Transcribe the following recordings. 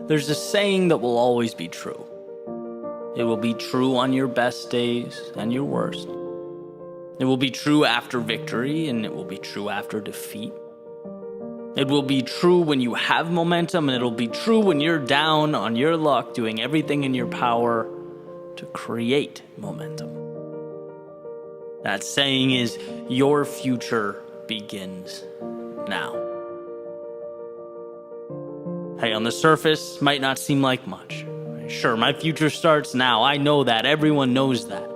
There's a saying that will always be true. It will be true on your best days and your worst. It will be true after victory, and it will be true after defeat. It will be true when you have momentum, and it'll be true when you're down on your luck, doing everything in your power to create momentum. That saying is, your future begins now. Hey, on the surface, might not seem like much. Sure, my future starts now. I know that. Everyone knows that.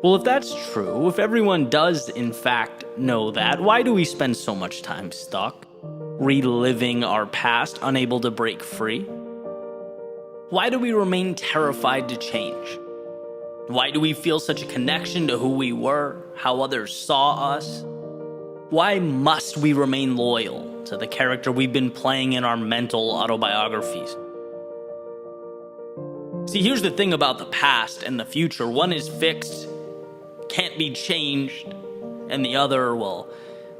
Well, if that's true, if everyone does in fact know that, why do we spend so much time stuck, reliving our past, unable to break free? Why do we remain terrified to change? Why do we feel such a connection to who we were, how others saw us? Why must we remain loyal to the character we've been playing in our mental autobiographies? See, here's the thing about the past and the future. One is fixed, can't be changed, and the other, well,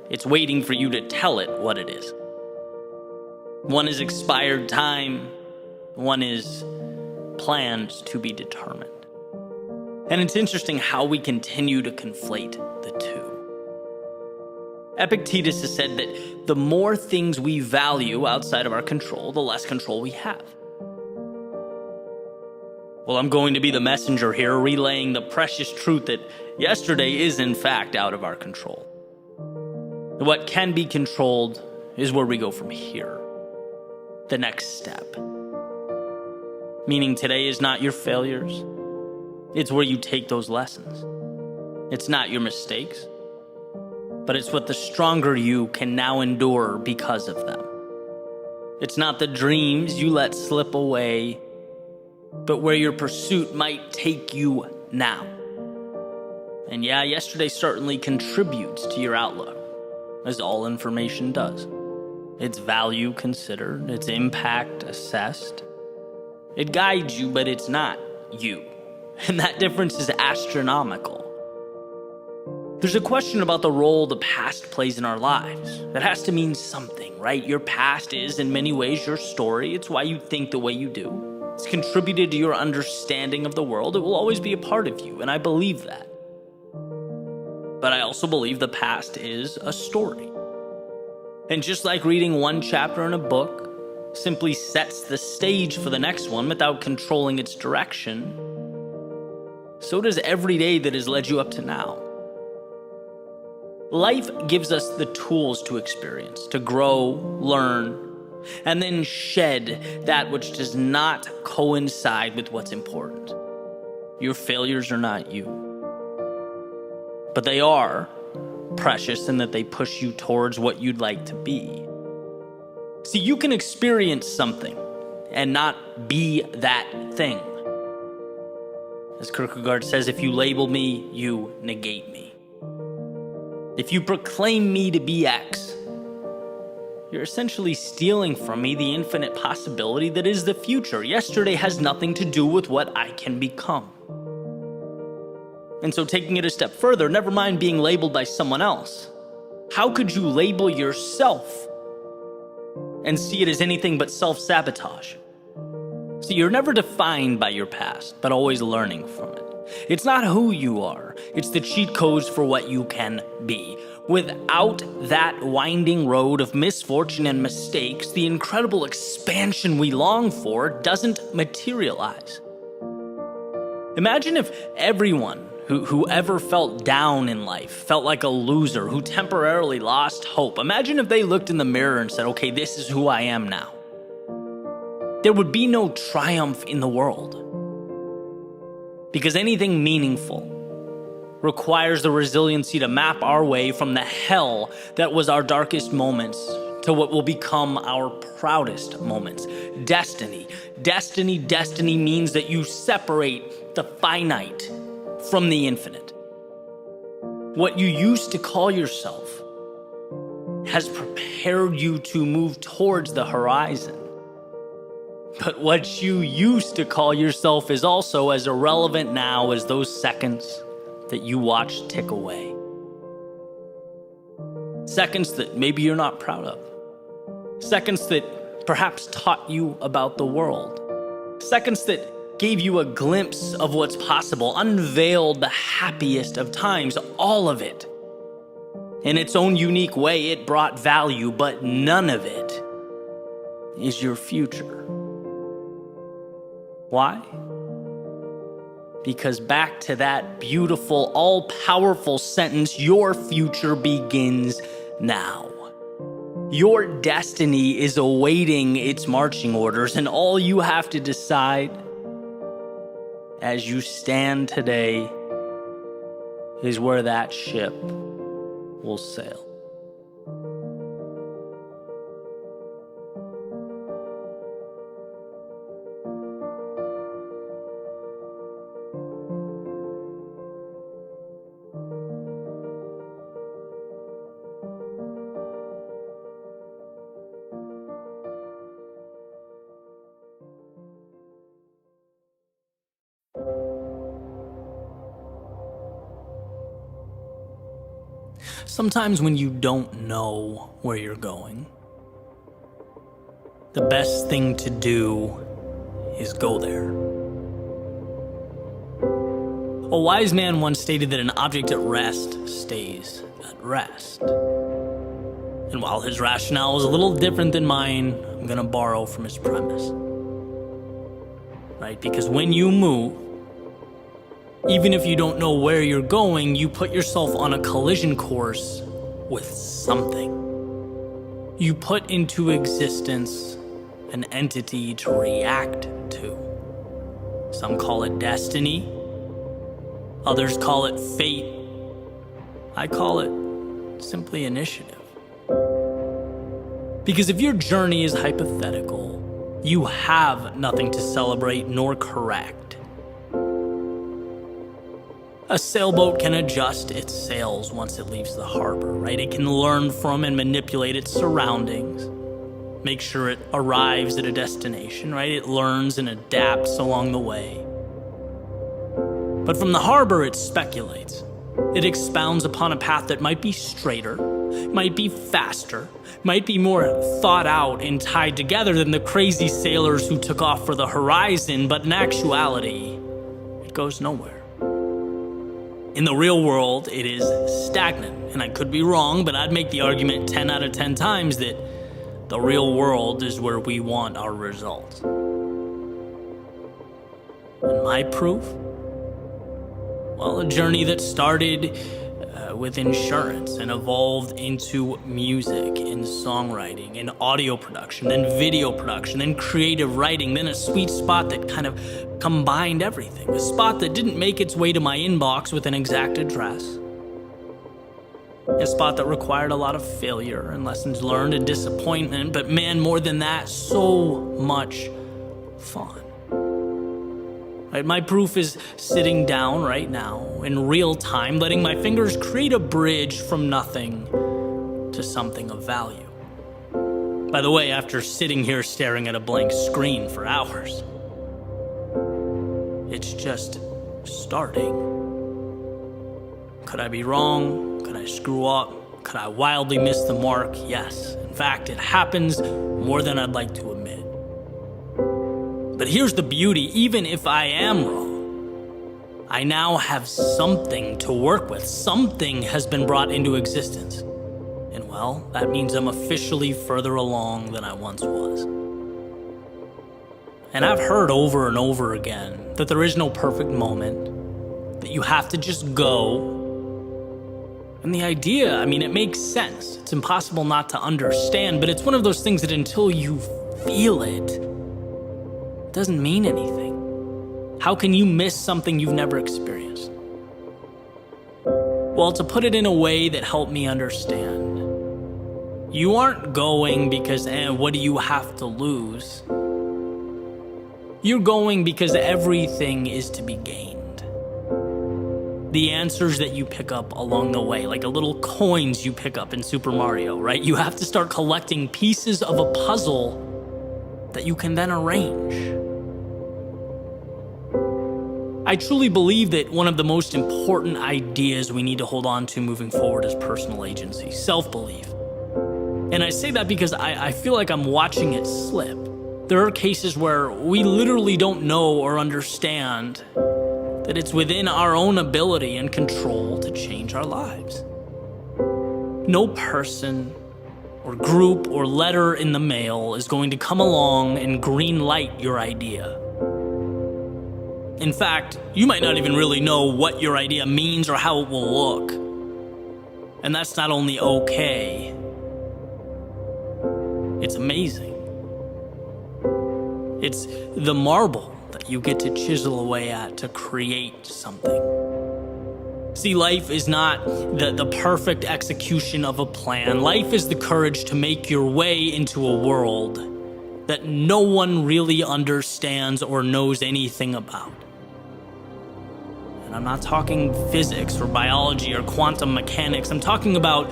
it's waiting for you to tell it what it is. One is expired time, one is planned to be determined. And it's interesting how we continue to conflate the two. Epictetus has said that the more things we value outside of our control, the less control we have. Well, I'm going to be the messenger here, relaying the precious truth that yesterday is in fact out of our control. What can be controlled is where we go from here. The next step. Meaning today is not your failures. It's where you take those lessons. It's not your mistakes, but it's what the stronger you can now endure because of them. It's not the dreams you let slip away, but where your pursuit might take you now. And yeah, yesterday certainly contributes to your outlook, as all information does. Its value considered, its impact assessed. It guides you, but it's not you. And that difference is astronomical. There's a question about the role the past plays in our lives. That has to mean something, right? Your past is, in many ways, your story. It's why you think the way you do. It's contributed to your understanding of the world. It will always be a part of you, and I believe that. But I also believe the past is a story. And just like reading one chapter in a book simply sets the stage for the next one without controlling its direction, so does every day that has led you up to now. Life gives us the tools to experience, to grow, learn, and then shed that which does not coincide with what's important. Your failures are not you. But they are precious in that they push you towards what you'd like to be. See, you can experience something and not be that thing. As Kierkegaard says, if you label me, you negate me. If you proclaim me to be X, you're essentially stealing from me the infinite possibility that is the future. Yesterday has nothing to do with what I can become. And so taking it a step further, never mind being labeled by someone else. How could you label yourself and see it as anything but self-sabotage? See, you're never defined by your past, but always learning from it. It's not who you are. It's the cheat codes for what you can be. Without that winding road of misfortune and mistakes, the incredible expansion we long for doesn't materialize. Imagine if everyone who ever felt down in life, felt like a loser, who temporarily lost hope. Imagine if they looked in the mirror and said, okay, this is who I am now. There would be no triumph in the world. Because anything meaningful requires the resiliency to map our way from the hell that was our darkest moments to what will become our proudest moments. Destiny. Destiny means that you separate the finite from the infinite. What you used to call yourself has prepared you to move towards the horizon. But what you used to call yourself is also as irrelevant now as those seconds that you watch tick away. Seconds that maybe you're not proud of. Seconds that perhaps taught you about the world. Seconds that gave you a glimpse of what's possible, unveiled the happiest of times, all of it. In its own unique way, it brought value, but none of it is your future. Why? Because back to that beautiful, all-powerful sentence, your future begins now. Your destiny is awaiting its marching orders, and all you have to decide as you stand today is where that ship will sail. Sometimes when you don't know where you're going, the best thing to do is go there. A wise man once stated that an object at rest stays at rest. And while his rationale is a little different than mine, I'm going to borrow from his premise. Right? Because when you move, even if you don't know where you're going, you put yourself on a collision course with something. You put into existence an entity to react to. Some call it destiny. Others call it fate. I call it simply initiative. Because if your journey is hypothetical, you have nothing to celebrate nor correct. A sailboat can adjust its sails once it leaves the harbor, right? It can learn from and manipulate its surroundings, make sure it arrives at a destination, right? It learns and adapts along the way. But from the harbor, it speculates. It expounds upon a path that might be straighter, might be faster, might be more thought out and tied together than the crazy sailors who took off for the horizon, but in actuality, it goes nowhere. In the real world, it is stagnant, and I could be wrong, but I'd make the argument 10 out of 10 times that the real world is where we want our results. And my proof? Well, a journey that started with insurance and evolved into music and songwriting and audio production, then video production, then creative writing, then a sweet spot that kind of combined everything. A spot that didn't make its way to my inbox with an exact address. A spot that required a lot of failure and lessons learned and disappointment, but man, more than that, so much fun. Right, my proof is sitting down right now in real time, letting my fingers create a bridge from nothing to something of value. By the way, after sitting here staring at a blank screen for hours, it's just starting. Could I be wrong? Could I screw up? Could I wildly miss the mark? Yes. In fact, it happens more than I'd like to admit. But here's the beauty, even if I am wrong, I now have something to work with. Something has been brought into existence. And well, that means I'm officially further along than I once was. And I've heard over and over again that there is no perfect moment, that you have to just go. And the idea, it makes sense. It's impossible not to understand, but it's one of those things that until you feel it, doesn't mean anything. How can you miss something you've never experienced? Well, to put it in a way that helped me understand, you aren't going because, what do you have to lose? You're going because everything is to be gained. The answers that you pick up along the way, like a little coins you pick up in Super Mario, right? You have to start collecting pieces of a puzzle that you can then arrange. I truly believe that one of the most important ideas we need to hold on to moving forward is personal agency, self-belief. And I say that because I feel like I'm watching it slip. There are cases where we literally don't know or understand that it's within our own ability and control to change our lives. No person or group or letter in the mail is going to come along and green light your idea. In fact, you might not even really know what your idea means or how it will look. And that's not only okay, it's amazing. It's the marble that you get to chisel away at to create something. See, life is not the perfect execution of a plan. Life is the courage to make your way into a world that no one really understands or knows anything about. And I'm not talking physics or biology or quantum mechanics. I'm talking about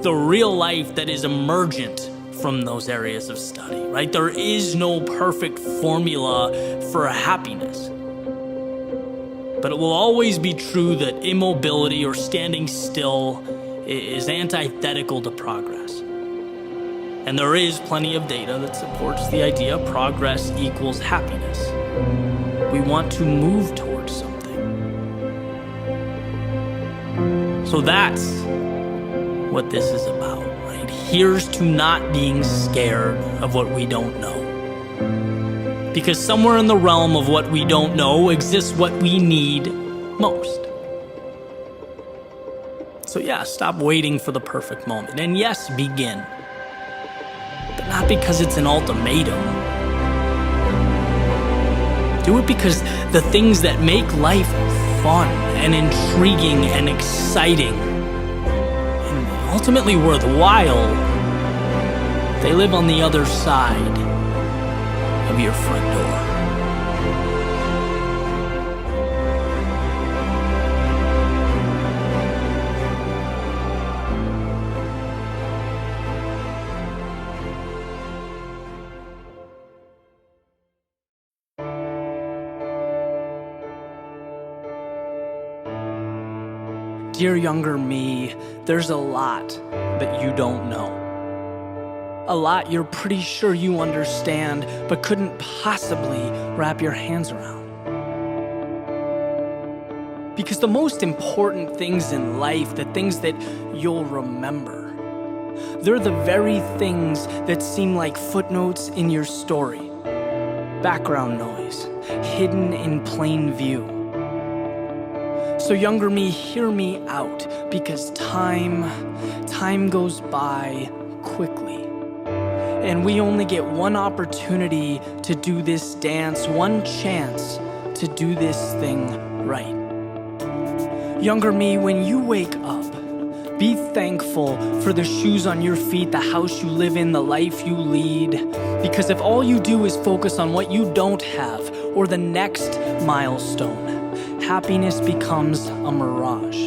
the real life that is emergent from those areas of study, right? There is no perfect formula for happiness. But it will always be true that immobility or standing still is antithetical to progress. And there is plenty of data that supports the idea progress equals happiness. We want to move towards something. So that's what this is about, right? Here's to not being scared of what we don't know. Because somewhere in the realm of what we don't know exists what we need most. So yeah, stop waiting for the perfect moment. And yes, begin. But not because it's an ultimatum. Do it because the things that make life fun and intriguing and exciting and ultimately worthwhile, they live on the other side of your front door. Dear younger me, there's a lot that you don't know. A lot you're pretty sure you understand, but couldn't possibly wrap your hands around. Because the most important things in life, the things that you'll remember, they're the very things that seem like footnotes in your story. Background noise, hidden in plain view. So younger me, hear me out, because time goes by quickly. And we only get one opportunity to do this dance, one chance to do this thing right. Younger me, when you wake up, be thankful for the shoes on your feet, the house you live in, the life you lead. Because if all you do is focus on what you don't have or the next milestone, happiness becomes a mirage.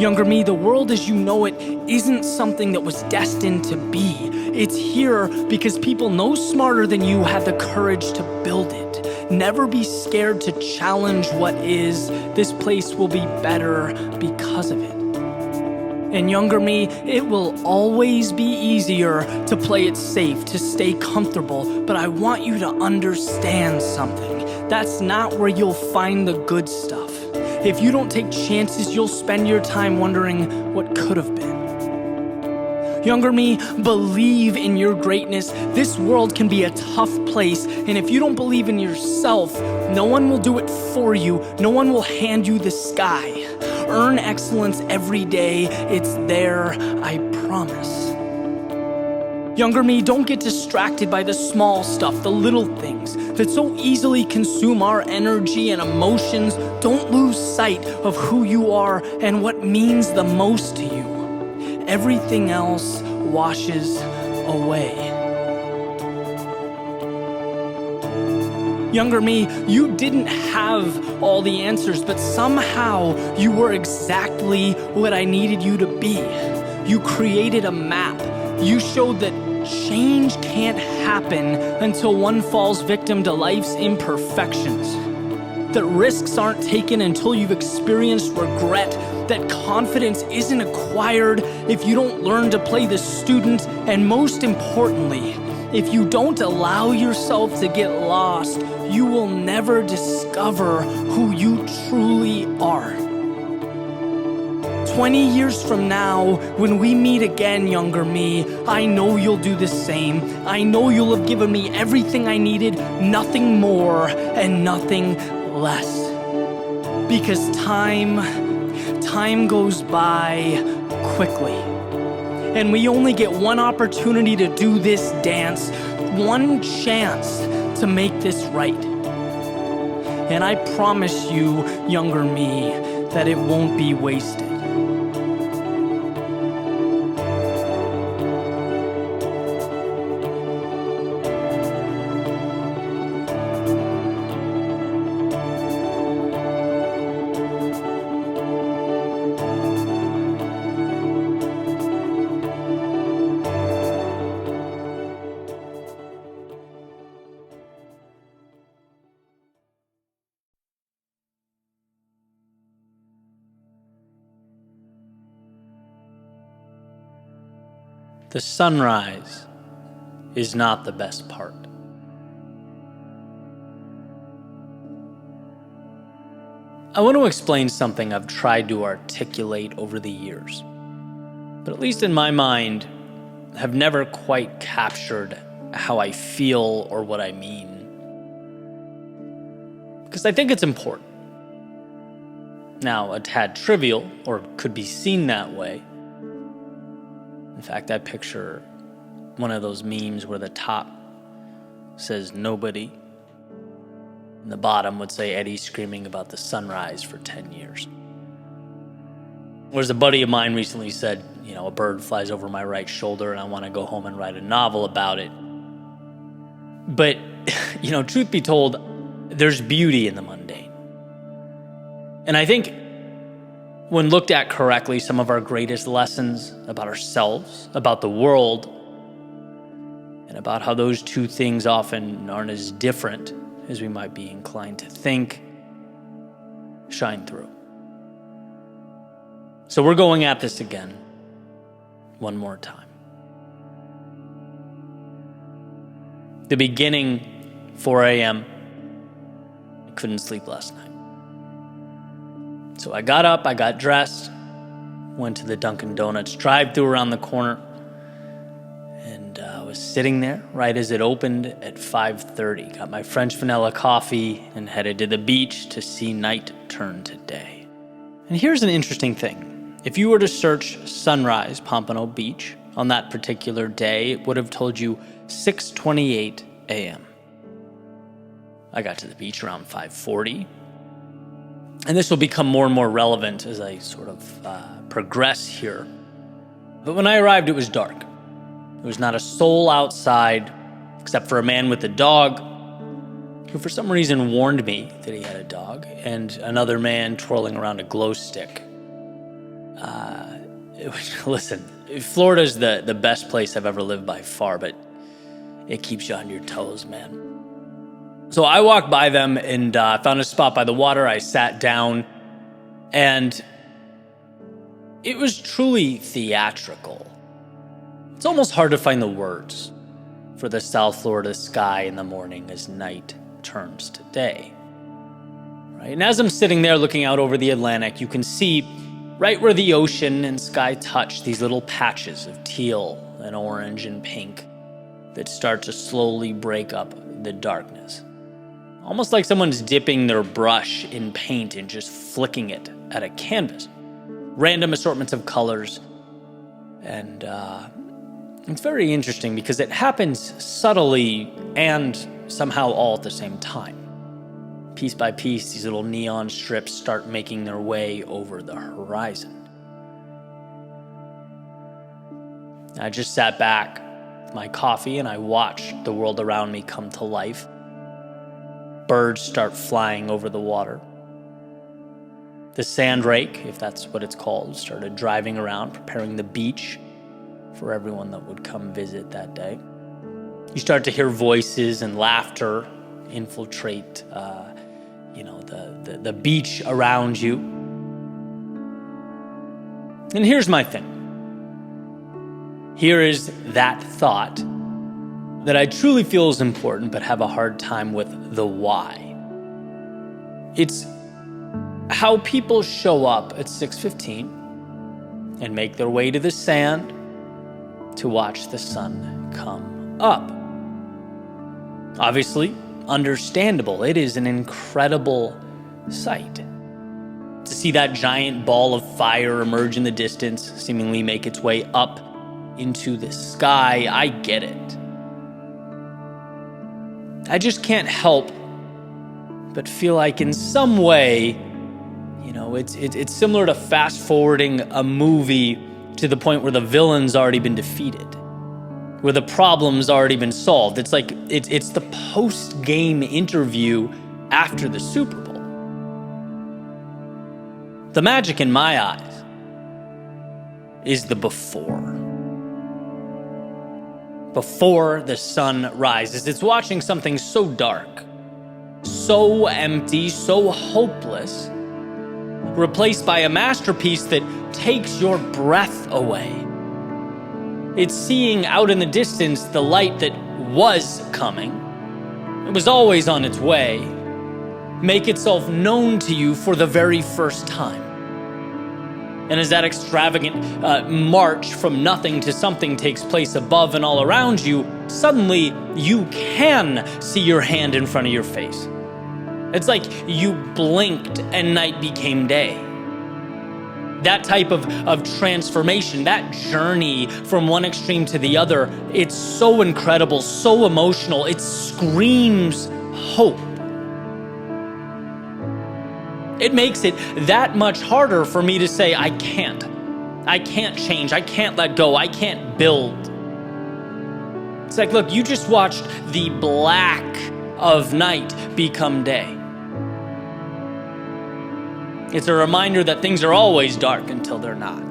Younger me, the world as you know it isn't something that was destined to be. It's here because people no smarter than you have the courage to build it. Never be scared to challenge what is. This place will be better because of it. And younger me, it will always be easier to play it safe, to stay comfortable, but I want you to understand something. That's not where you'll find the good stuff. If you don't take chances, you'll spend your time wondering what could have been. Younger me, believe in your greatness. This world can be a tough place, and if you don't believe in yourself, no one will do it for you. No one will hand you the sky. Earn excellence every day. It's there, I promise. Younger me, don't get distracted by the small stuff, the little things that so easily consume our energy and emotions. Don't lose sight of who you are and what means the most to you. Everything else washes away. Younger me, you didn't have all the answers, but somehow you were exactly what I needed you to be. You created a map. You showed that change can't happen until one falls victim to life's imperfections. That risks aren't taken until you've experienced regret that confidence isn't acquired if you don't learn to play the student, and most importantly, if you don't allow yourself to get lost, you will never discover who you truly are. 20 years from now, when we meet again, younger me, I know you'll do the same. I know you'll have given me everything I needed, nothing more and nothing less. Because time goes by quickly. And we only get one opportunity to do this dance, one chance to make this right. And I promise you, younger me, that it won't be wasted. The sunrise is not the best part. I want to explain something I've tried to articulate over the years, but at least in my mind, have never quite captured how I feel or what I mean. Because I think it's important. Now, a tad trivial, or could be seen that way. In fact, I picture one of those memes where the top says nobody, and the bottom would say Eddie screaming about the sunrise for 10 years. Whereas a buddy of mine recently said, a bird flies over my right shoulder and I want to go home and write a novel about it. But, truth be told, there's beauty in the mundane. And I think when looked at correctly, some of our greatest lessons about ourselves, about the world, and about how those two things often aren't as different as we might be inclined to think, shine through. So we're going at this again, one more time. The beginning, 4 a.m., I couldn't sleep last night. So I got up, I got dressed, went to the Dunkin' Donuts drive-thru around the corner, and I was sitting there right as it opened at 5:30. Got my French vanilla coffee and headed to the beach to see night turn to day. And here's an interesting thing. If you were to search sunrise Pompano Beach on that particular day, it would have told you 6:28 a.m. I got to the beach around 5:40. And this will become more and more relevant as I sort of progress here. But when I arrived, it was dark. There was not a soul outside, except for a man with a dog, who for some reason warned me that he had a dog, and another man twirling around a glow stick. Listen, Florida's the best place I've ever lived by far, but it keeps you on your toes, man. So I walked by them and found a spot by the water. I sat down, and it was truly theatrical. It's almost hard to find the words for the South Florida sky in the morning as night turns to day. Right? And as I'm sitting there looking out over the Atlantic, you can see right where the ocean and sky touch these little patches of teal and orange and pink that start to slowly break up the darkness. Almost like someone's dipping their brush in paint and just flicking it at a canvas. Random assortments of colors. And it's very interesting because it happens subtly and somehow all at the same time. Piece by piece, these little neon strips start making their way over the horizon. I just sat back with my coffee and I watched the world around me come to life. Birds start flying over the water. The sand rake, if that's what it's called, started driving around, preparing the beach for everyone that would come visit that day. You start to hear voices and laughter infiltrate, the beach around you. And here's my thing. Here is that thought that I truly feel is important, but have a hard time with the why. It's how people show up at 6:15 and make their way to the sand to watch the sun come up. Obviously, understandable. It is an incredible sight. To see that giant ball of fire emerge in the distance, seemingly make its way up into the sky, I get it. I just can't help but feel like in some way, it's similar to fast forwarding a movie to the point where the villain's already been defeated, where the problem's already been solved. It's like it's the post-game interview after the Super Bowl. The magic in my eyes is the before. Before the sun rises. It's watching something so dark, so empty, so hopeless, replaced by a masterpiece that takes your breath away. It's seeing out in the distance the light that was coming. It was always on its way. Make itself known to you for the very first time. And as that extravagant march from nothing to something takes place above and all around you, suddenly you can see your hand in front of your face. It's like you blinked and night became day. That type of transformation, that journey from one extreme to the other, it's so incredible, so emotional. It screams hope. It makes it that much harder for me to say, I can't change, I can't let go, I can't build. It's like, look, you just watched the black of night become day. It's a reminder that things are always dark until they're not.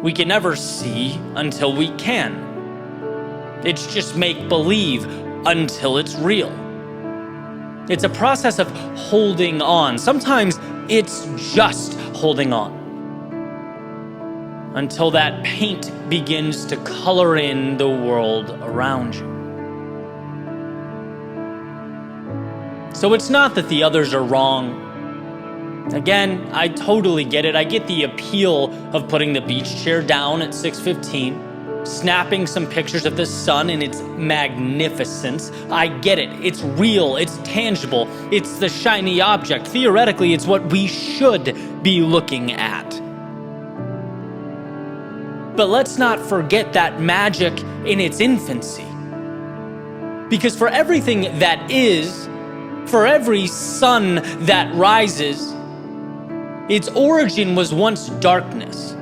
We can never see until we can. It's just make-believe until it's real. It's a process of holding on. Sometimes it's just holding on until that paint begins to color in the world around you. So it's not that the others are wrong. Again, I totally get it. I get the appeal of putting the beach chair down at 6:15, snapping some pictures of the sun in its magnificence. I get it. It's real. It's tangible. It's the shiny object. Theoretically, it's what we should be looking at. But let's not forget that magic in its infancy. Because for everything that is, for every sun that rises, its origin was once darkness.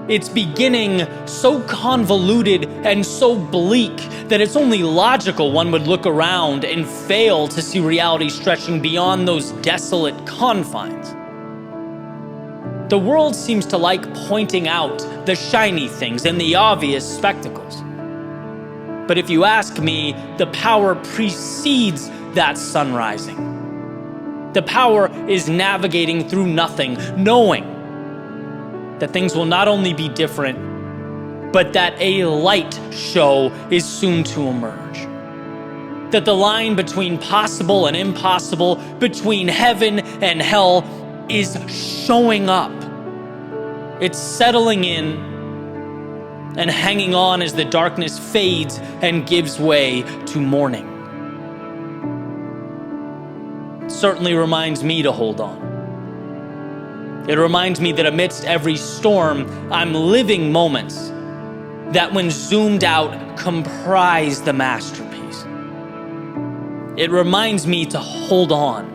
Its beginning so convoluted and so bleak that it's only logical one would look around and fail to see reality stretching beyond those desolate confines. The world seems to like pointing out the shiny things and the obvious spectacles. But if you ask me, the power precedes that sun rising. The power is navigating through nothing, knowing that things will not only be different, but that a light show is soon to emerge. That the line between possible and impossible, between heaven and hell, is showing up. It's settling in and hanging on as the darkness fades and gives way to morning. It certainly reminds me to hold on. It reminds me that amidst every storm, I'm living moments that when zoomed out comprise the masterpiece. It reminds me to hold on,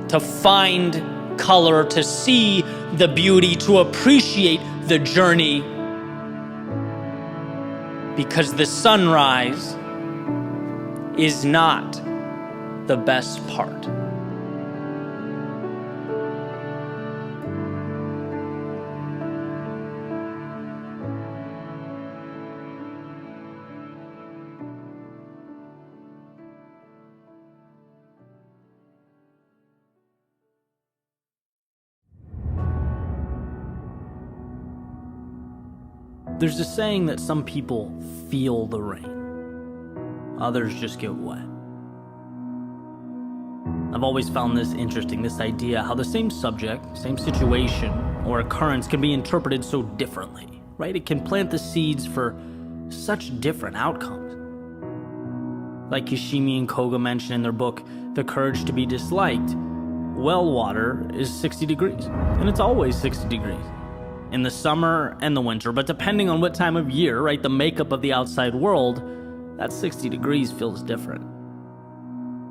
to find color, to see the beauty, to appreciate the journey, because the sunrise is not the best part. There's a saying that some people feel the rain, others just get wet. I've always found this interesting, this idea how the same subject, same situation, or occurrence can be interpreted so differently, right? It can plant the seeds for such different outcomes. Like Kishimi and Koga mention in their book, The Courage to be Disliked, well water is 60 degrees, and it's always 60 degrees. In the summer and the winter, but depending on what time of year, right, the makeup of the outside world, that 60 degrees feels different.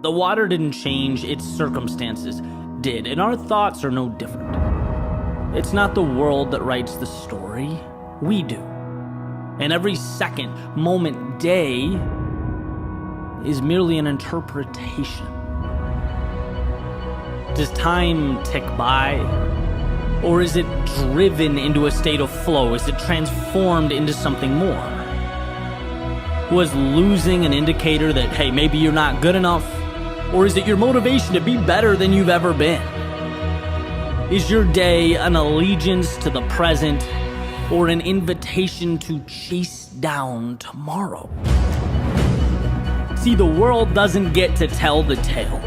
The water didn't change, its circumstances did, and our thoughts are no different. It's not the world that writes the story, we do. And every second, moment, day is merely an interpretation. Does time tick by? Or is it driven into a state of flow? Is it transformed into something more? Was losing an indicator that, hey, maybe you're not good enough? Or is it your motivation to be better than you've ever been? Is your day an allegiance to the present or an invitation to chase down tomorrow? See, the world doesn't get to tell the tale.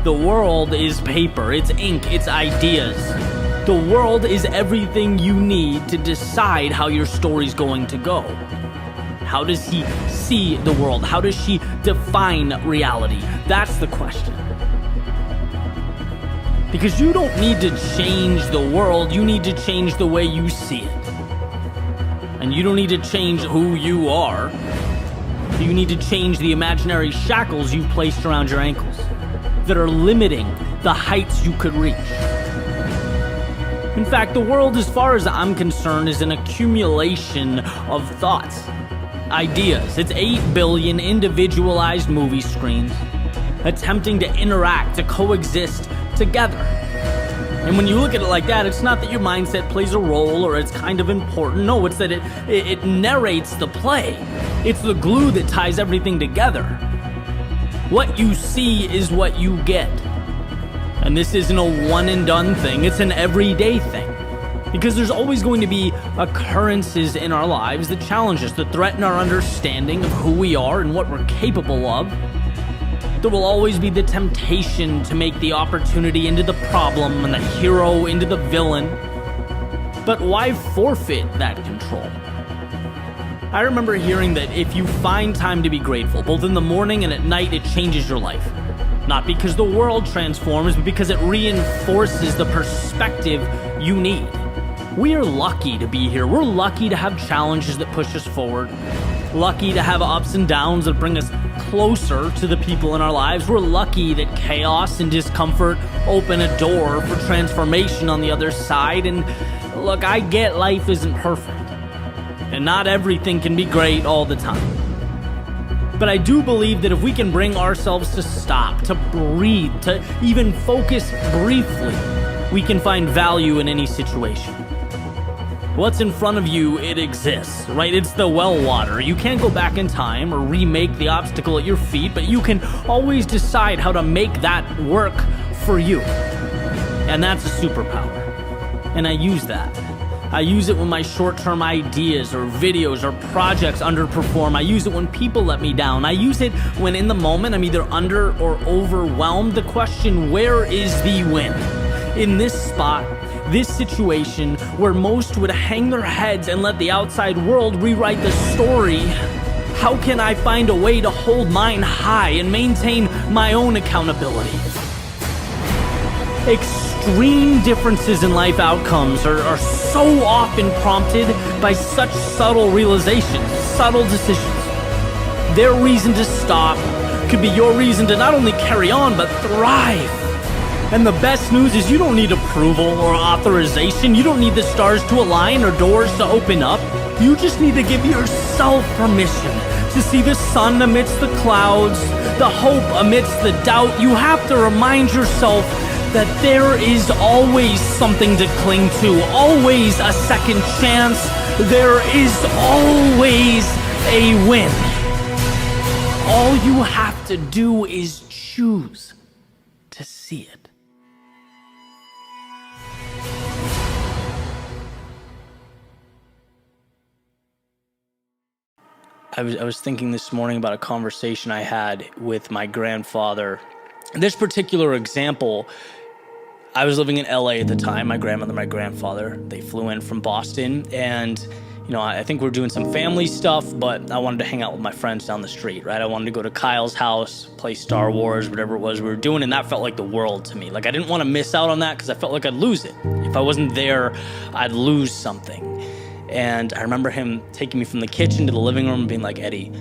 The world is paper, it's ink, it's ideas. The world is everything you need to decide how your story's going to go. How does he see the world? How does she define reality? That's the question. Because you don't need to change the world, you need to change the way you see it. And you don't need to change who you are. You need to change the imaginary shackles you've placed around your ankles that are limiting the heights you could reach. In fact, the world, as far as I'm concerned, is an accumulation of thoughts, ideas. It's 8 billion individualized movie screens attempting to interact, to coexist together. And when you look at it like that, it's not that your mindset plays a role or it's kind of important. No, it's that it narrates the play. It's the glue that ties everything together. What you see is what you get. And this isn't a one and done thing, it's an everyday thing. Because there's always going to be occurrences in our lives that challenge us, that threaten our understanding of who we are and what we're capable of. There will always be the temptation to make the opportunity into the problem and the hero into the villain. But why forfeit that control? I remember hearing that if you find time to be grateful, both in the morning and at night, it changes your life. Not because the world transforms, but because it reinforces the perspective you need. We are lucky to be here. We're lucky to have challenges that push us forward. Lucky to have ups and downs that bring us closer to the people in our lives. We're lucky that chaos and discomfort open a door for transformation on the other side. And look, I get life isn't perfect. And not everything can be great all the time. But I do believe that if we can bring ourselves to stop, to breathe, to even focus briefly, we can find value in any situation. What's in front of you, it exists, right? It's the well water. You can't go back in time or remake the obstacle at your feet, but you can always decide how to make that work for you. And that's a superpower. And I use that. I use it when my short-term ideas or videos or projects underperform. I use it when people let me down. I use it when in the moment I'm either under or overwhelmed. The question, where is the win? In this spot, this situation where most would hang their heads and let the outside world rewrite the story, how can I find a way to hold mine high and maintain my own accountability? Extreme differences in life outcomes are so often prompted by such subtle realizations, subtle decisions. Their reason to stop could be your reason to not only carry on, but thrive. And the best news is you don't need approval or authorization. You don't need the stars to align or doors to open up. You just need to give yourself permission to see the sun amidst the clouds, the hope amidst the doubt. You have to remind yourself that there is always something to cling to, always a second chance. There is always a win. All you have to do is choose to see it. I was thinking this morning about a conversation I had with my grandfather. This particular example, I was living in LA at the time. My grandmother, my grandfather, they flew in from Boston, and I think we're doing some family stuff, but I wanted to hang out with my friends down the street, right? I wanted to go to Kyle's house, play Star Wars, whatever it was we were doing, and that felt like the world to me. Like, I didn't want to miss out on that because I felt like I'd lose it. If I wasn't there, I'd lose something. And I remember him taking me from the kitchen to the living room and being like, Eddie,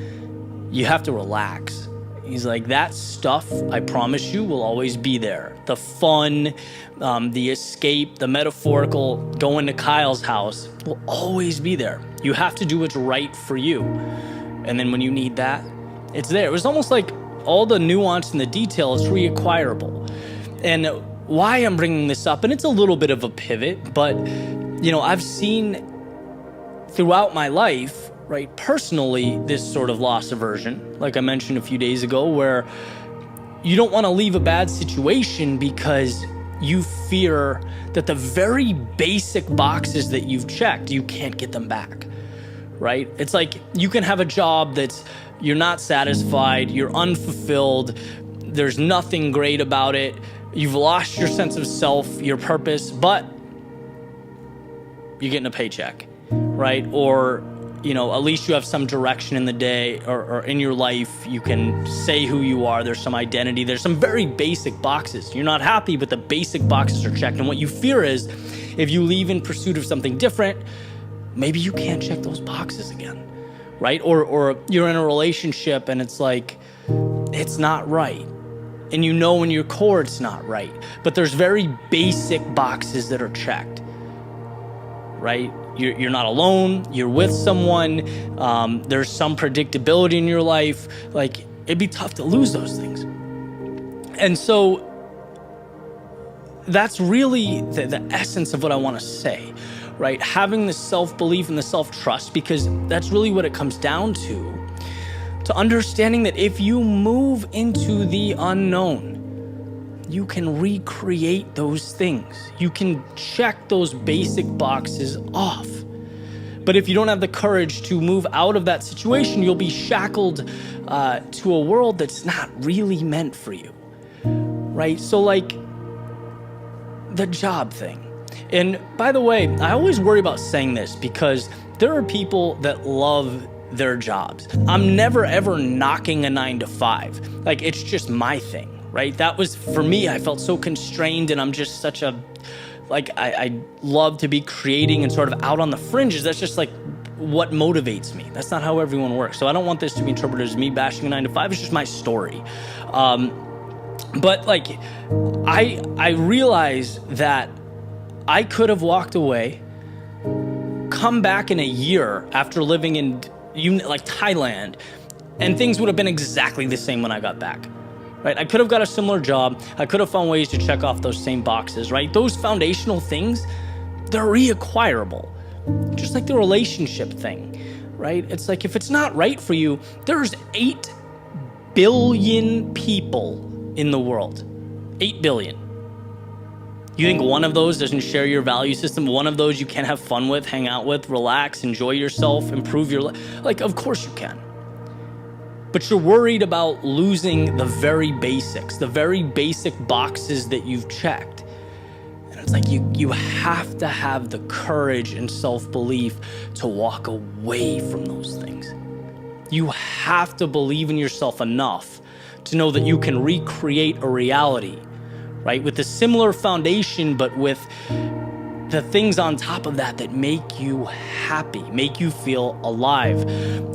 you have to relax. He's like, that stuff, I promise you, will always be there. The fun, the escape, the metaphorical, going to Kyle's house will always be there. You have to do what's right for you. And then when you need that, it's there. It was almost like all the nuance and the detail is reacquirable. And why I'm bringing this up, and it's a little bit of a pivot, but I've seen throughout my life, right, personally, this sort of loss aversion, like I mentioned a few days ago, where you don't want to leave a bad situation because you fear that the very basic boxes that you've checked, you can't get them back, right? It's like you can have a job that's you're not satisfied, you're unfulfilled, there's nothing great about it, you've lost your sense of self, your purpose, but you're getting a paycheck, right? Or at least you have some direction in the day or in your life. You can say who you are. There's some identity. There's some very basic boxes. You're not happy, but the basic boxes are checked. And what you fear is if you leave in pursuit of something different, maybe you can't check those boxes again, right? Or you're in a relationship and it's like, it's not right. And in your core it's not right. But there's very basic boxes that are checked, right? You're not alone, you're with someone, there's some predictability in your life. Like, it'd be tough to lose those things. And so that's really the essence of what I want to say, right? Having the self-belief and the self-trust, because that's really what it comes down to understanding that if you move into the unknown, you can recreate those things. You can check those basic boxes off. But if you don't have the courage to move out of that situation, you'll be shackled to a world that's not really meant for you, right? So like the job thing. And by the way, I always worry about saying this because there are people that love their jobs. I'm never ever knocking a 9-to-5. Like, it's just my thing. Right? That was, for me, I felt so constrained, and I'm just such a, I love to be creating and sort of out on the fringes. That's just like what motivates me. That's not how everyone works. So I don't want this to be interpreted as me bashing a 9-to-5. It's just my story. But like, I realize that I could have walked away, come back in a year after living in like Thailand, and things would have been exactly the same when I got back. Right? I could have got a similar job. I could have found ways to check off those same boxes, right? Those foundational things, they're reacquirable. Just like the relationship thing, right? It's like, if it's not right for you, there's 8 billion people in the world. 8 billion. You think one of those doesn't share your value system? One of those you can have fun with, hang out with, relax, enjoy yourself, improve your life? Like, of course you can. But you're worried about losing the very basics, the very basic boxes that you've checked. And it's like you have to have the courage and self-belief to walk away from those things. You have to believe in yourself enough to know that you can recreate a reality, right? With a similar foundation, but with the things on top of that that make you happy, make you feel alive.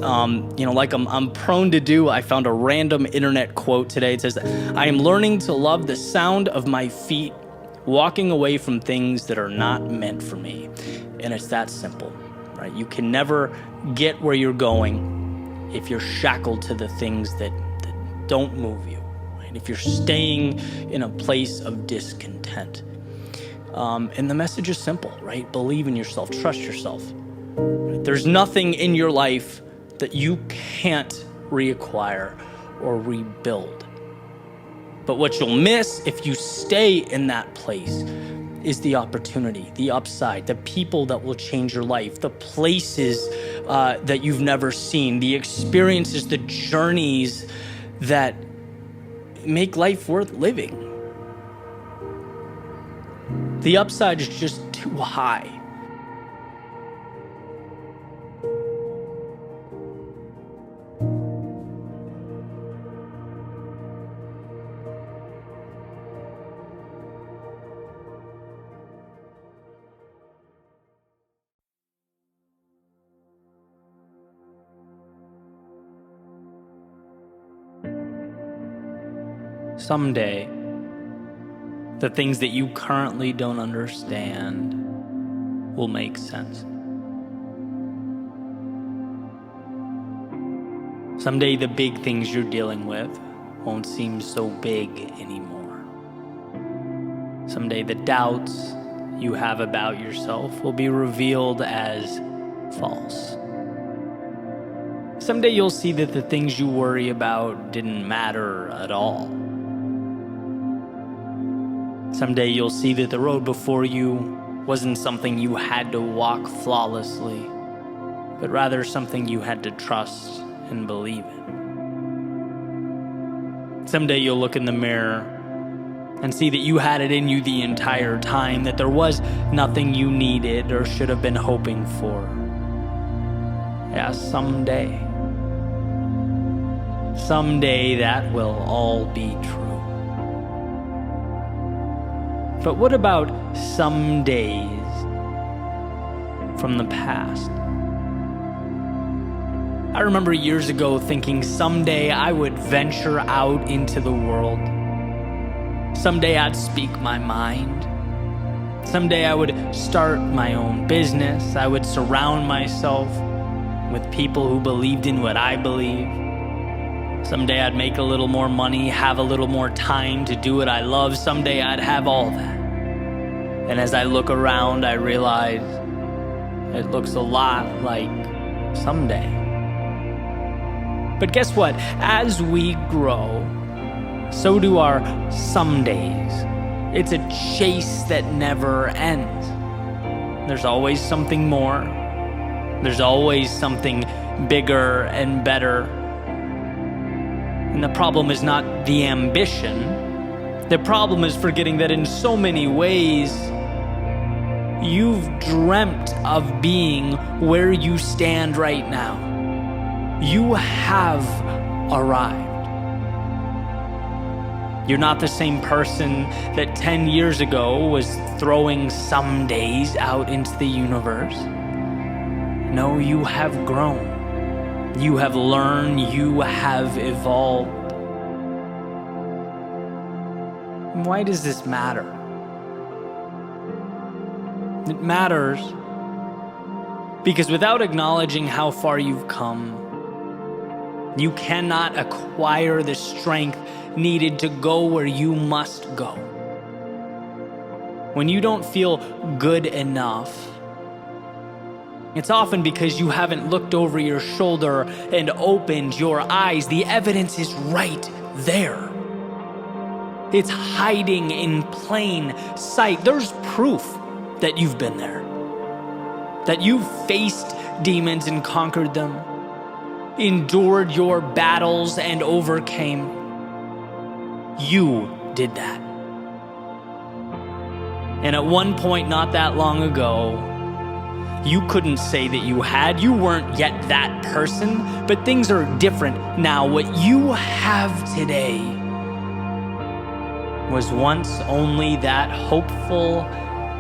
Like I'm prone to do, I found a random internet quote today. It says, I am learning to love the sound of my feet walking away from things that are not meant for me. And it's that simple, right? You can never get where you're going if you're shackled to the things that don't move you, right? If you're staying in a place of discontent. And the message is simple, right? Believe in yourself, trust yourself. There's nothing in your life that you can't reacquire or rebuild. But what you'll miss if you stay in that place is the opportunity, the upside, the people that will change your life, the places that you've never seen, the experiences, the journeys that make life worth living. The upside is just too high. Someday, the things that you currently don't understand will make sense. Someday, the big things you're dealing with won't seem so big anymore. Someday, the doubts you have about yourself will be revealed as false. Someday, you'll see that the things you worry about didn't matter at all. Someday you'll see that the road before you wasn't something you had to walk flawlessly, but rather something you had to trust and believe in. Someday you'll look in the mirror and see that you had it in you the entire time, that there was nothing you needed or should have been hoping for. Yeah, someday. Someday that will all be true. But what about some days from the past? I remember years ago thinking someday I would venture out into the world. Someday I'd speak my mind. Someday I would start my own business. I would surround myself with people who believed in what I believe. Someday I'd make a little more money, have a little more time to do what I love. Someday I'd have all that. And as I look around, I realize it looks a lot like someday. But guess what? As we grow, so do our some days. It's a chase that never ends. There's always something more. There's always something bigger and better. And the problem is not the ambition. The problem is forgetting that in so many ways, you've dreamt of being where you stand right now. You have arrived. You're not the same person that 10 years ago was throwing some days out into the universe. No, you have grown. You have learned, you have evolved. Why does this matter? It matters because without acknowledging how far you've come, you cannot acquire the strength needed to go where you must go. When you don't feel good enough, it's often because you haven't looked over your shoulder and opened your eyes. The evidence is right there. It's hiding in plain sight. There's proof that you've been there, that you've faced demons and conquered them, endured your battles and overcame. You did that. And at one point not that long ago, you couldn't say that you had. You weren't yet that person, but things are different now. What you have today was once only that hopeful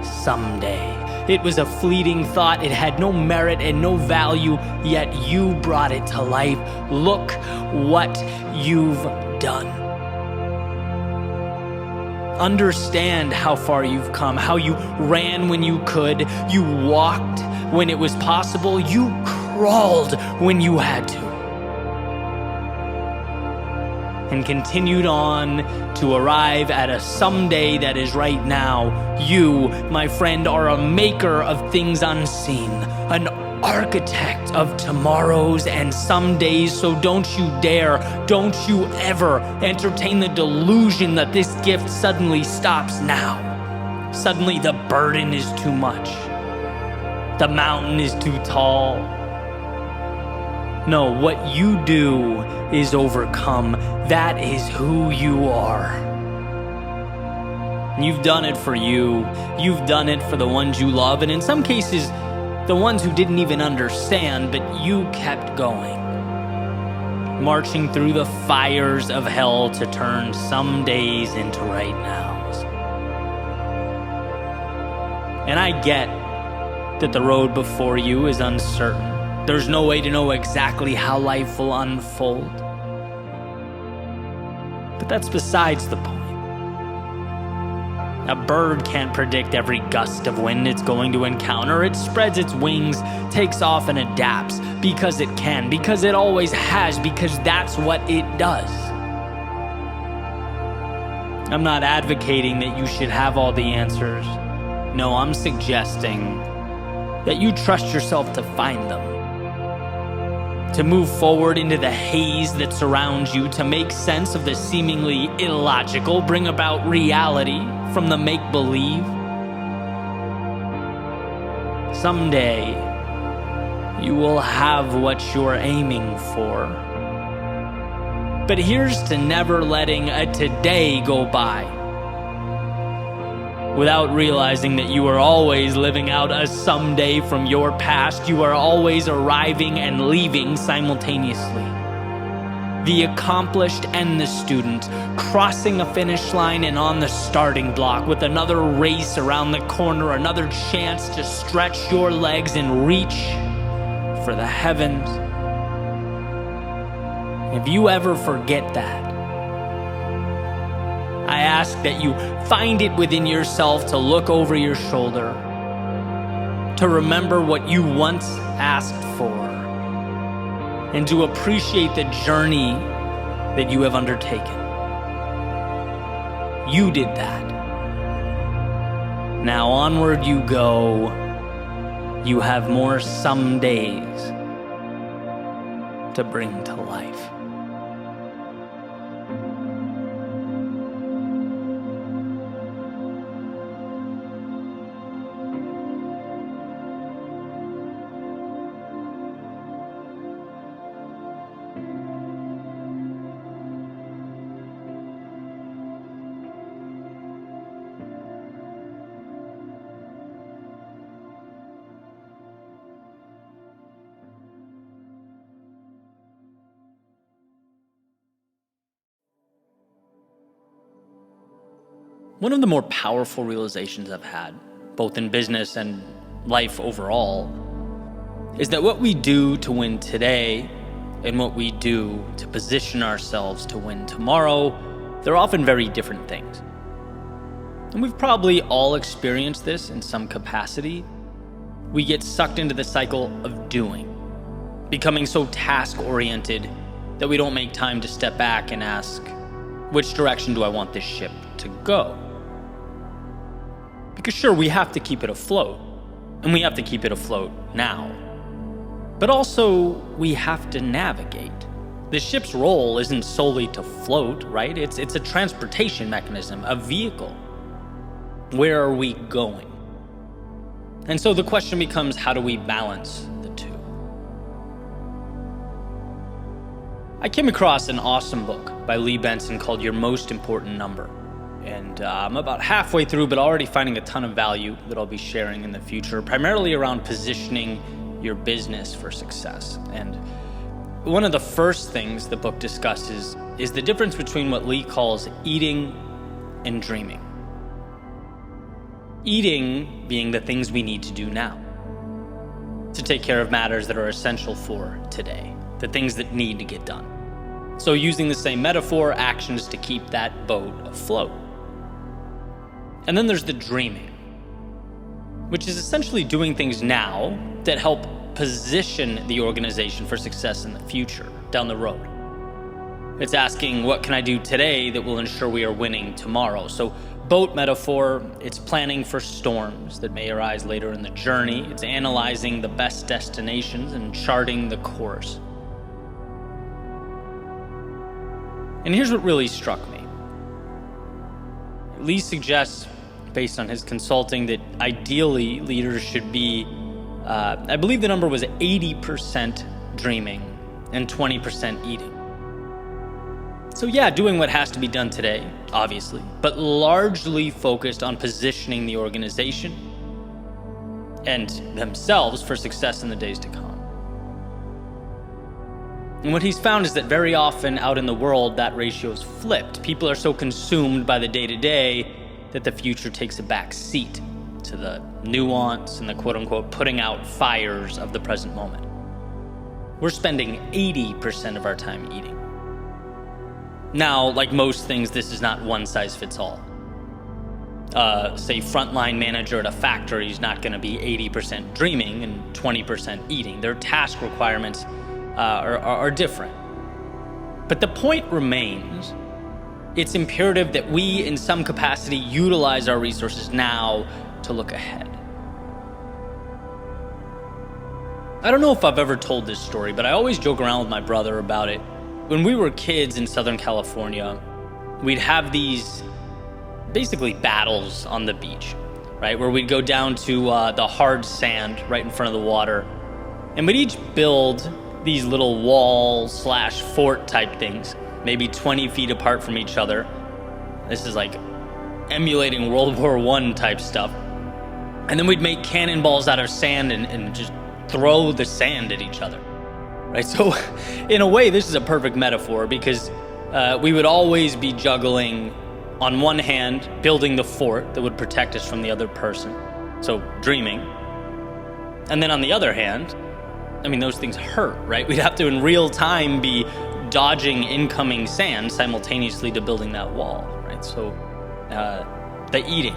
someday. It was a fleeting thought. It had no merit and no value, yet you brought it to life. Look what you've done. Understand how far you've come, how you ran when you could, you walked when it was possible, you crawled when you had to, and continued on to arrive at a someday that is right now. You, my friend, are a maker of things unseen, an architect of tomorrows and some days. So don't you dare, don't you ever entertain the delusion that this gift suddenly stops now. Suddenly the burden is too much. The mountain is too tall. No, what you do is overcome. That is who you are. You've done it for you. You've done it for the ones you love, and in some cases, the ones who didn't even understand, but you kept going. Marching through the fires of hell to turn some days into right nows. And I get that the road before you is uncertain. There's no way to know exactly how life will unfold. But that's besides the point. A bird can't predict every gust of wind it's going to encounter. It spreads its wings, takes off, and adapts because it can, because it always has, because that's what it does. I'm not advocating that you should have all the answers. No, I'm suggesting that you trust yourself to find them. To move forward into the haze that surrounds you, to make sense of the seemingly illogical, bring about reality from the make-believe. Someday, you will have what you're aiming for. But here's to never letting a today go by without realizing that you are always living out a someday from your past. You are always arriving and leaving simultaneously. The accomplished and the student, crossing a finish line and on the starting block with another race around the corner, another chance to stretch your legs and reach for the heavens. If you ever forget that, I ask that you find it within yourself to look over your shoulder, to remember what you once asked for, and to appreciate the journey that you have undertaken. You did that. Now onward you go. You have more some days to bring to life. One of the more powerful realizations I've had, both in business and life overall, is that what we do to win today and what we do to position ourselves to win tomorrow, they're often very different things. And we've probably all experienced this in some capacity. We get sucked into the cycle of doing, becoming so task-oriented that we don't make time to step back and ask, which direction do I want this ship to go? Because sure, we have to keep it afloat, and we have to keep it afloat now. But also, we have to navigate. The ship's role isn't solely to float, right? It's a transportation mechanism, a vehicle. Where are we going? And so the question becomes, how do we balance the two? I came across an awesome book by Lee Benson called Your Most Important Number. And I'm about halfway through, but already finding a ton of value that I'll be sharing in the future, primarily around positioning your business for success. And one of the first things the book discusses is the difference between what Lee calls eating and dreaming. Eating being the things we need to do now, to take care of matters that are essential for today, the things that need to get done. So using the same metaphor, actions to keep that boat afloat. And then there's the dreaming, which is essentially doing things now that help position the organization for success in the future, down the road. It's asking, what can I do today that will ensure we are winning tomorrow? So boat metaphor, it's planning for storms that may arise later in the journey. It's analyzing the best destinations and charting the course. And here's what really struck me. Lee suggests, based on his consulting, that ideally leaders should be, I believe the number was 80% dreaming and 20% eating. So yeah, doing what has to be done today, obviously, but largely focused on positioning the organization and themselves for success in the days to come. And what he's found is that very often out in the world, that ratio is flipped. People are so consumed by the day-to-day that the future takes a back seat to the nuance and the quote-unquote putting out fires of the present moment. We're spending 80% of our time eating. Now, like most things, this is not one size fits all. Say frontline manager at a factory is not going to be 80% dreaming and 20% eating. Their task requirements are different. But the point remains, it's imperative that we, in some capacity, utilize our resources now to look ahead. I don't know if I've ever told this story, but I always joke around with my brother about it. When we were kids in Southern California, we'd have these basically battles on the beach, right? Where we'd go down to the hard sand right in front of the water, and we'd each build these little wall/fort type things, maybe 20 feet apart from each other. This is like emulating World War I type stuff. And then we'd make cannonballs out of sand and just throw the sand at each other, right? So in a way, this is a perfect metaphor because we would always be juggling, on one hand, building the fort that would protect us from the other person, so dreaming. And then on the other hand, I mean, those things hurt, right? We'd have to, in real time, be dodging incoming sand simultaneously to building that wall, right? So the eating.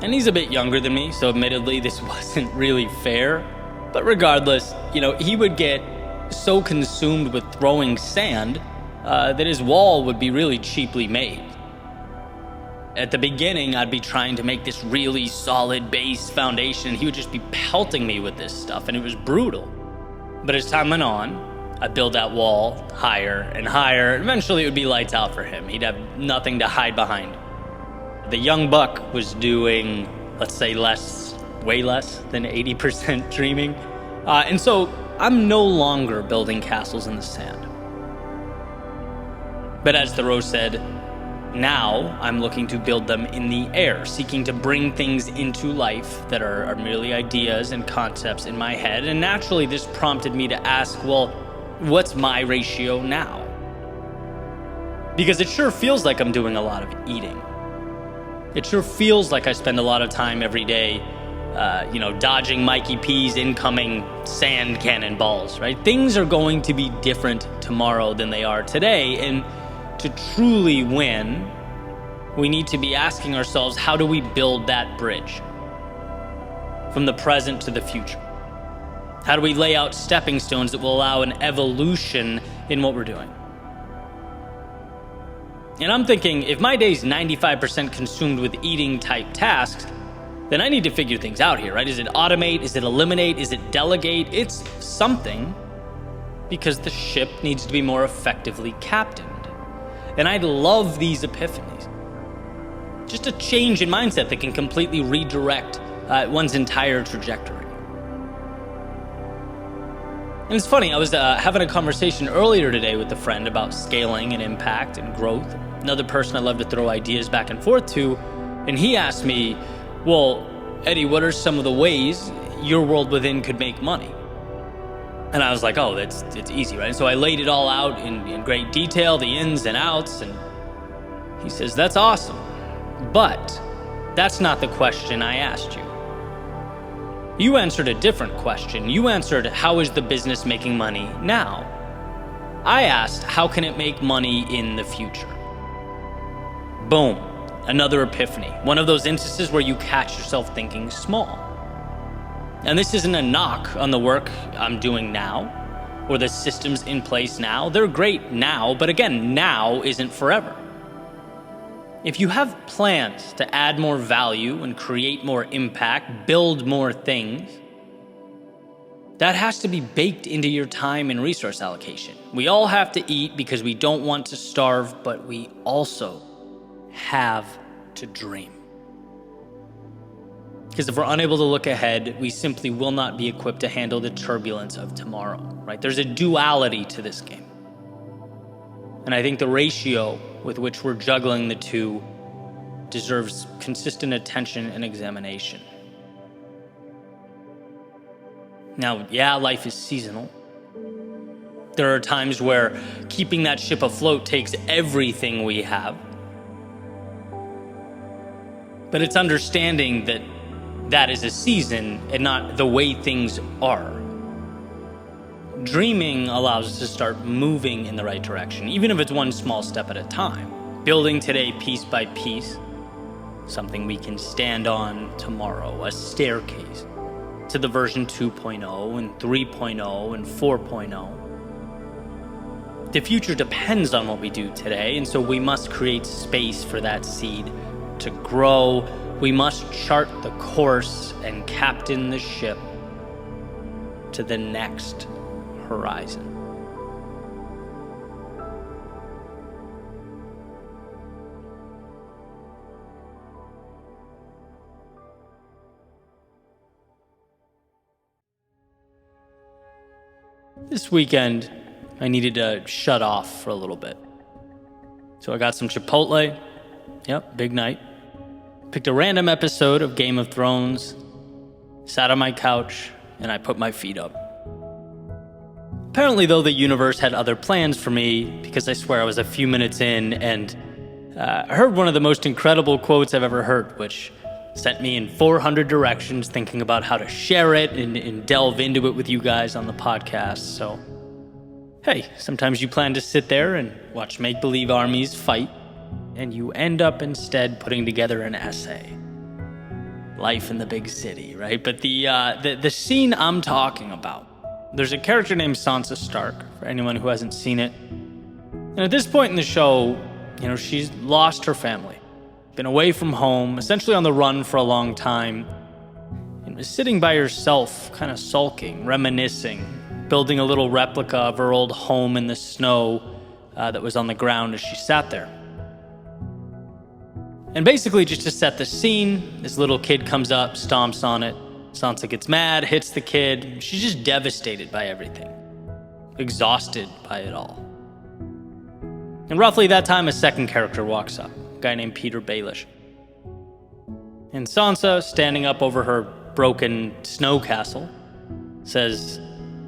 And he's a bit younger than me, so admittedly, this wasn't really fair. But regardless, he would get so consumed with throwing sand that his wall would be really cheaply made. At the beginning, I'd be trying to make this really solid base foundation, and he would just be pelting me with this stuff, and it was brutal. But as time went on, I'd build that wall higher and higher. Eventually, it would be lights out for him. He'd have nothing to hide behind. The young buck was doing, let's say, way less than 80% dreaming. And so I'm no longer building castles in the sand. But as Thoreau said, now I'm looking to build them in the air, seeking to bring things into life that are merely ideas and concepts in my head. And naturally, this prompted me to ask, well, what's my ratio now? Because it sure feels like I'm doing a lot of eating. It sure feels like I spend a lot of time every day, dodging Mikey P's incoming sand cannonballs, right? Things are going to be different tomorrow than they are today. And to truly win, we need to be asking ourselves, how do we build that bridge from the present to the future? How do we lay out stepping stones that will allow an evolution in what we're doing? And I'm thinking, if my day's 95% consumed with eating type tasks, then I need to figure things out here, right? Is it automate? Is it eliminate? Is it delegate? It's something, because the ship needs to be more effectively captained. And I love these epiphanies. Just a change in mindset that can completely redirect one's entire trajectory. And it's funny, I was having a conversation earlier today with a friend about scaling and impact and growth. Another person I love to throw ideas back and forth to. And he asked me, well, Eddie, what are some of the ways your world within could make money? And I was like, oh, it's easy, right? And so I laid it all out in great detail, the ins and outs. And he says, that's awesome. But that's not the question I asked you. You answered a different question. You answered, how is the business making money now? I asked, how can it make money in the future? Boom, another epiphany. One of those instances where you catch yourself thinking small. And this isn't a knock on the work I'm doing now or the systems in place now. They're great now, but again, now isn't forever. If you have plans to add more value and create more impact, build more things, that has to be baked into your time and resource allocation. We all have to eat because we don't want to starve, but we also have to dream. Because if we're unable to look ahead, we simply will not be equipped to handle the turbulence of tomorrow, right? There's a duality to this game. And I think the ratio with which we're juggling the two deserves consistent attention and examination. Now, yeah, life is seasonal. There are times where keeping that ship afloat takes everything we have. But it's understanding that that is a season and not the way things are. Dreaming allows us to start moving in the right direction, even if it's one small step at a time. Building today piece by piece, something we can stand on tomorrow, a staircase to the version 2.0 and 3.0 and 4.0. The future depends on what we do today, and so we must create space for that seed to grow. We must chart the course and captain the ship to the next horizon. This weekend, I needed to shut off for a little bit. So I got some Chipotle. Yep, big night. Picked a random episode of Game of Thrones, sat on my couch, and I put my feet up. Apparently, though, the universe had other plans for me, because I swear I was a few minutes in and I heard one of the most incredible quotes I've ever heard, which sent me in 400 directions thinking about how to share it and delve into it with you guys on the podcast. So, hey, sometimes you plan to sit there and watch make-believe armies fight, and you end up instead putting together an essay. Life in the big city, right? But the scene I'm talking about, there's a character named Sansa Stark, for anyone who hasn't seen it. And at this point in the show, she's lost her family, been away from home, essentially on the run for a long time, and was sitting by herself, kind of sulking, reminiscing, building a little replica of her old home in the snow that was on the ground as she sat there. And basically, just to set the scene, this little kid comes up, stomps on it. Sansa gets mad, hits the kid. She's just devastated by everything, exhausted by it all. And roughly that time, a second character walks up, a guy named Peter Baelish. And Sansa, standing up over her broken snow castle, says,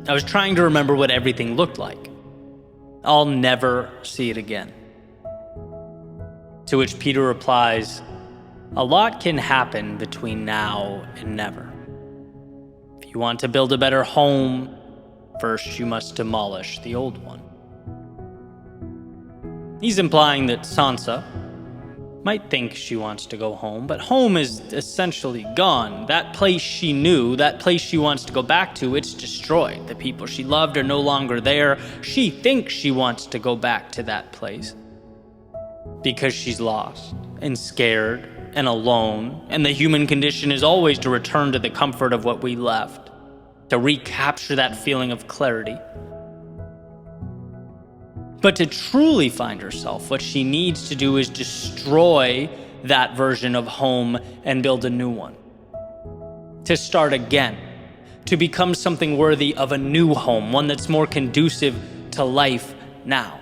"I was trying to remember what everything looked like. I'll never see it again." To which Peter replies, "A lot can happen between now and never. If you want to build a better home, first you must demolish the old one." He's implying that Sansa might think she wants to go home, but home is essentially gone. That place she knew, that place she wants to go back to, it's destroyed. The people she loved are no longer there. She thinks she wants to go back to that place because she's lost and scared and alone, and the human condition is always to return to the comfort of what we left, to recapture that feeling of clarity. But to truly find herself, what she needs to do is destroy that version of home and build a new one. To start again, to become something worthy of a new home, one that's more conducive to life now.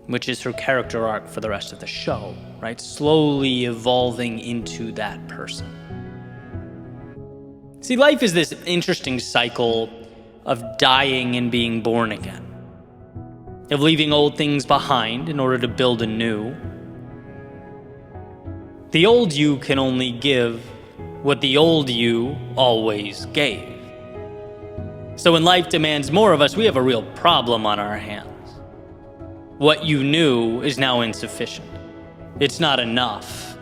Which is her character arc for the rest of the show, right? Slowly evolving into that person. See, life is this interesting cycle of dying and being born again, of leaving old things behind in order to build a new. The old you can only give what the old you always gave. So when life demands more of us, we have a real problem on our hands. What you knew is now insufficient. It's not enough.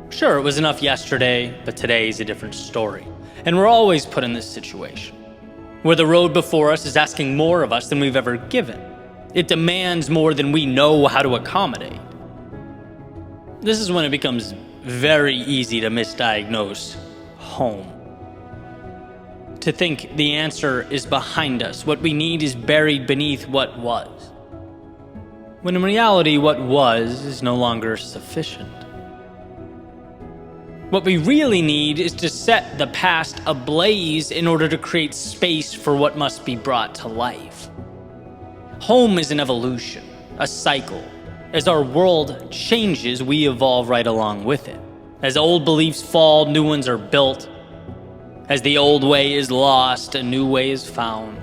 Sure, it was enough yesterday, but today is a different story. And we're always put in this situation, where the road before us is asking more of us than we've ever given. It demands more than we know how to accommodate. This is when it becomes very easy to misdiagnose home. To think the answer is behind us, what we need is buried beneath what was. When in reality, what was is no longer sufficient. What we really need is to set the past ablaze in order to create space for what must be brought to life. Home is an evolution, a cycle. As our world changes, we evolve right along with it. As old beliefs fall, new ones are built. As the old way is lost, a new way is found.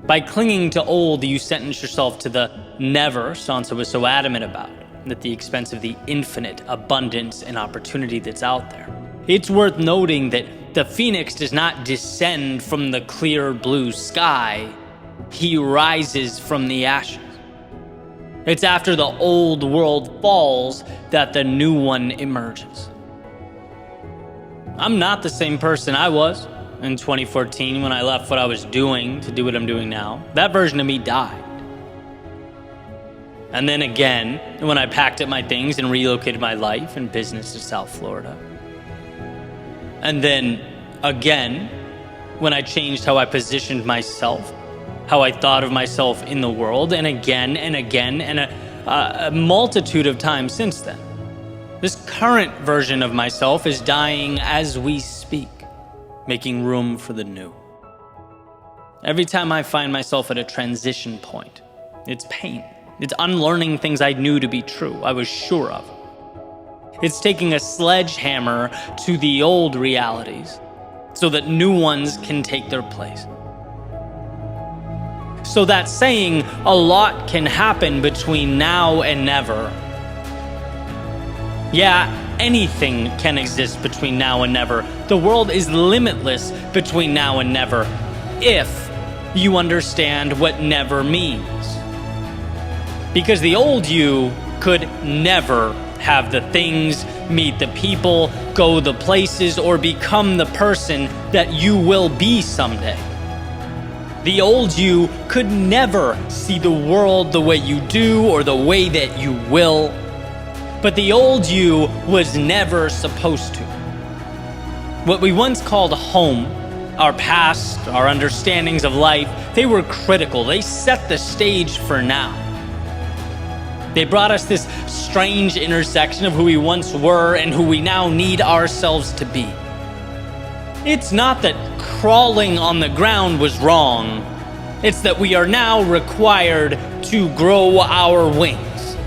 By clinging to old, you sentence yourself to the never Sansa was so adamant about, at the expense of the infinite abundance and opportunity that's out there. It's worth noting that the phoenix does not descend from the clear blue sky. He rises from the ashes. It's after the old world falls that the new one emerges. I'm not the same person I was in 2014 when I left what I was doing to do what I'm doing now. That version of me died. And then again, when I packed up my things and relocated my life and business to South Florida. And then again, when I changed how I positioned myself, how I thought of myself in the world, and again, and a multitude of times since then. This current version of myself is dying as we speak, making room for the new. Every time I find myself at a transition point, it's pain. It's unlearning things I knew to be true, I was sure of. It's taking a sledgehammer to the old realities so that new ones can take their place. So that's saying a lot can happen between now and never. Yeah, anything can exist between now and never. The world is limitless between now and never, if you understand what never means. Because the old you could never have the things, meet the people, go the places, or become the person that you will be someday. The old you could never see the world the way you do or the way that you will. But the old you was never supposed to. What we once called home, our past, our understandings of life, they were critical. They set the stage for now. They brought us this strange intersection of who we once were and who we now need ourselves to be. It's not that crawling on the ground was wrong. It's that we are now required to grow our wings,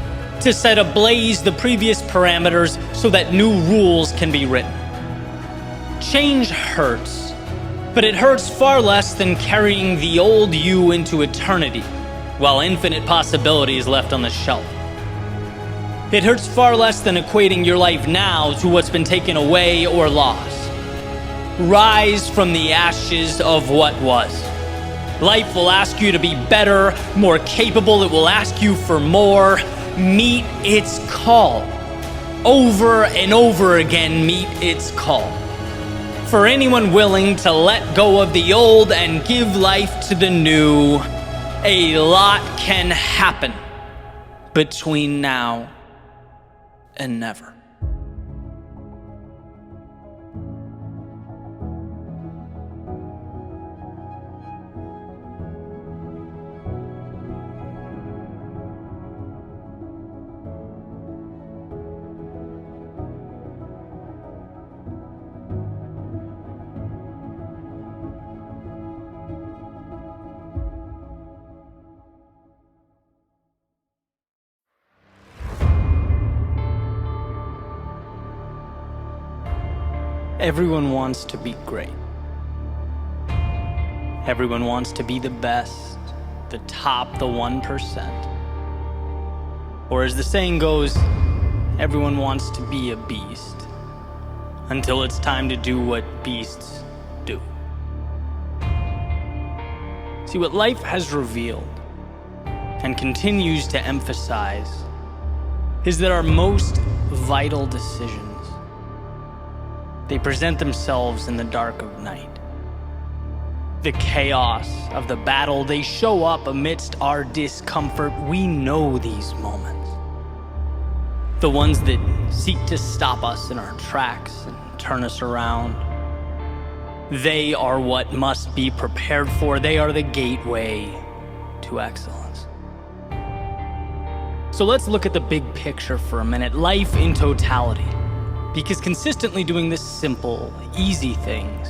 to set ablaze the previous parameters so that new rules can be written. Change hurts, but it hurts far less than carrying the old you into eternity, while infinite possibility is left on the shelf. It hurts far less than equating your life now to what's been taken away or lost. Rise from the ashes of what was. Life will ask you to be better, more capable. It will ask you for more. Meet its call. Over and over again, meet its call. For anyone willing to let go of the old and give life to the new, a lot can happen between now and never. Everyone wants to be great. Everyone wants to be the best, the top, the 1%. Or as the saying goes, everyone wants to be a beast until it's time to do what beasts do. See, what life has revealed and continues to emphasize is that our most vital decisions, they present themselves in the dark of night. The chaos of the battle, they show up amidst our discomfort. We know these moments. The ones that seek to stop us in our tracks and turn us around. They are what must be prepared for. They are the gateway to excellence. So let's look at the big picture for a minute. Life in totality. Because consistently doing the simple, easy things,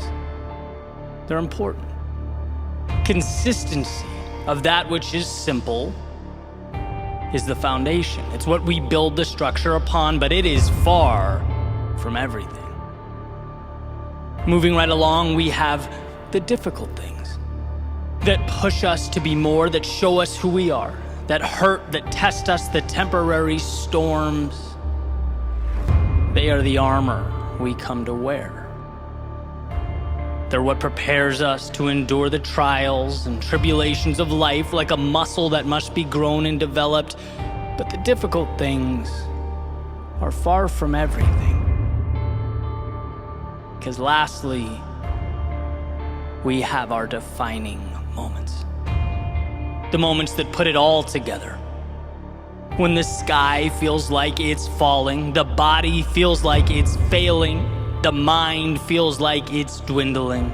they're important. Consistency of that which is simple is the foundation. It's what we build the structure upon, but it is far from everything. Moving right along, we have the difficult things that push us to be more, that show us who we are, that hurt, that test us, the temporary storms. They are the armor we come to wear. They're what prepares us to endure the trials and tribulations of life like a muscle that must be grown and developed. But the difficult things are far from everything. Because lastly, we have our defining moments. The moments that put it all together. When the sky feels like it's falling, the body feels like it's failing, the mind feels like it's dwindling.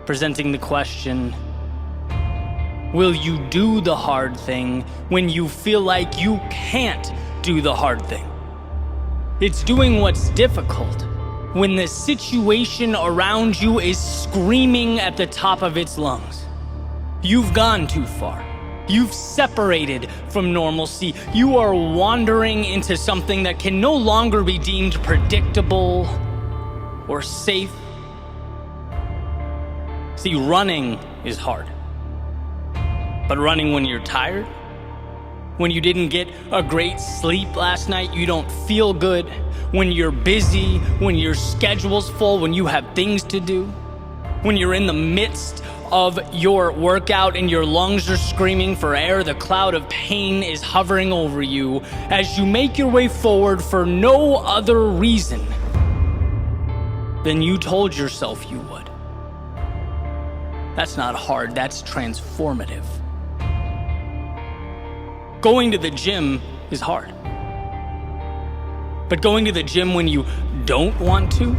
Presenting the question, will you do the hard thing when you feel like you can't do the hard thing? It's doing what's difficult when the situation around you is screaming at the top of its lungs. You've gone too far. You've separated from normalcy. You are wandering into something that can no longer be deemed predictable or safe. See, running is hard. But running when you're tired, when you didn't get a great sleep last night, you don't feel good, when you're busy, when your schedule's full, when you have things to do, when you're in the midst of your workout and your lungs are screaming for air, the cloud of pain is hovering over you as you make your way forward for no other reason than you told yourself you would. That's not hard, that's transformative. Going to the gym is hard. But going to the gym when you don't want to,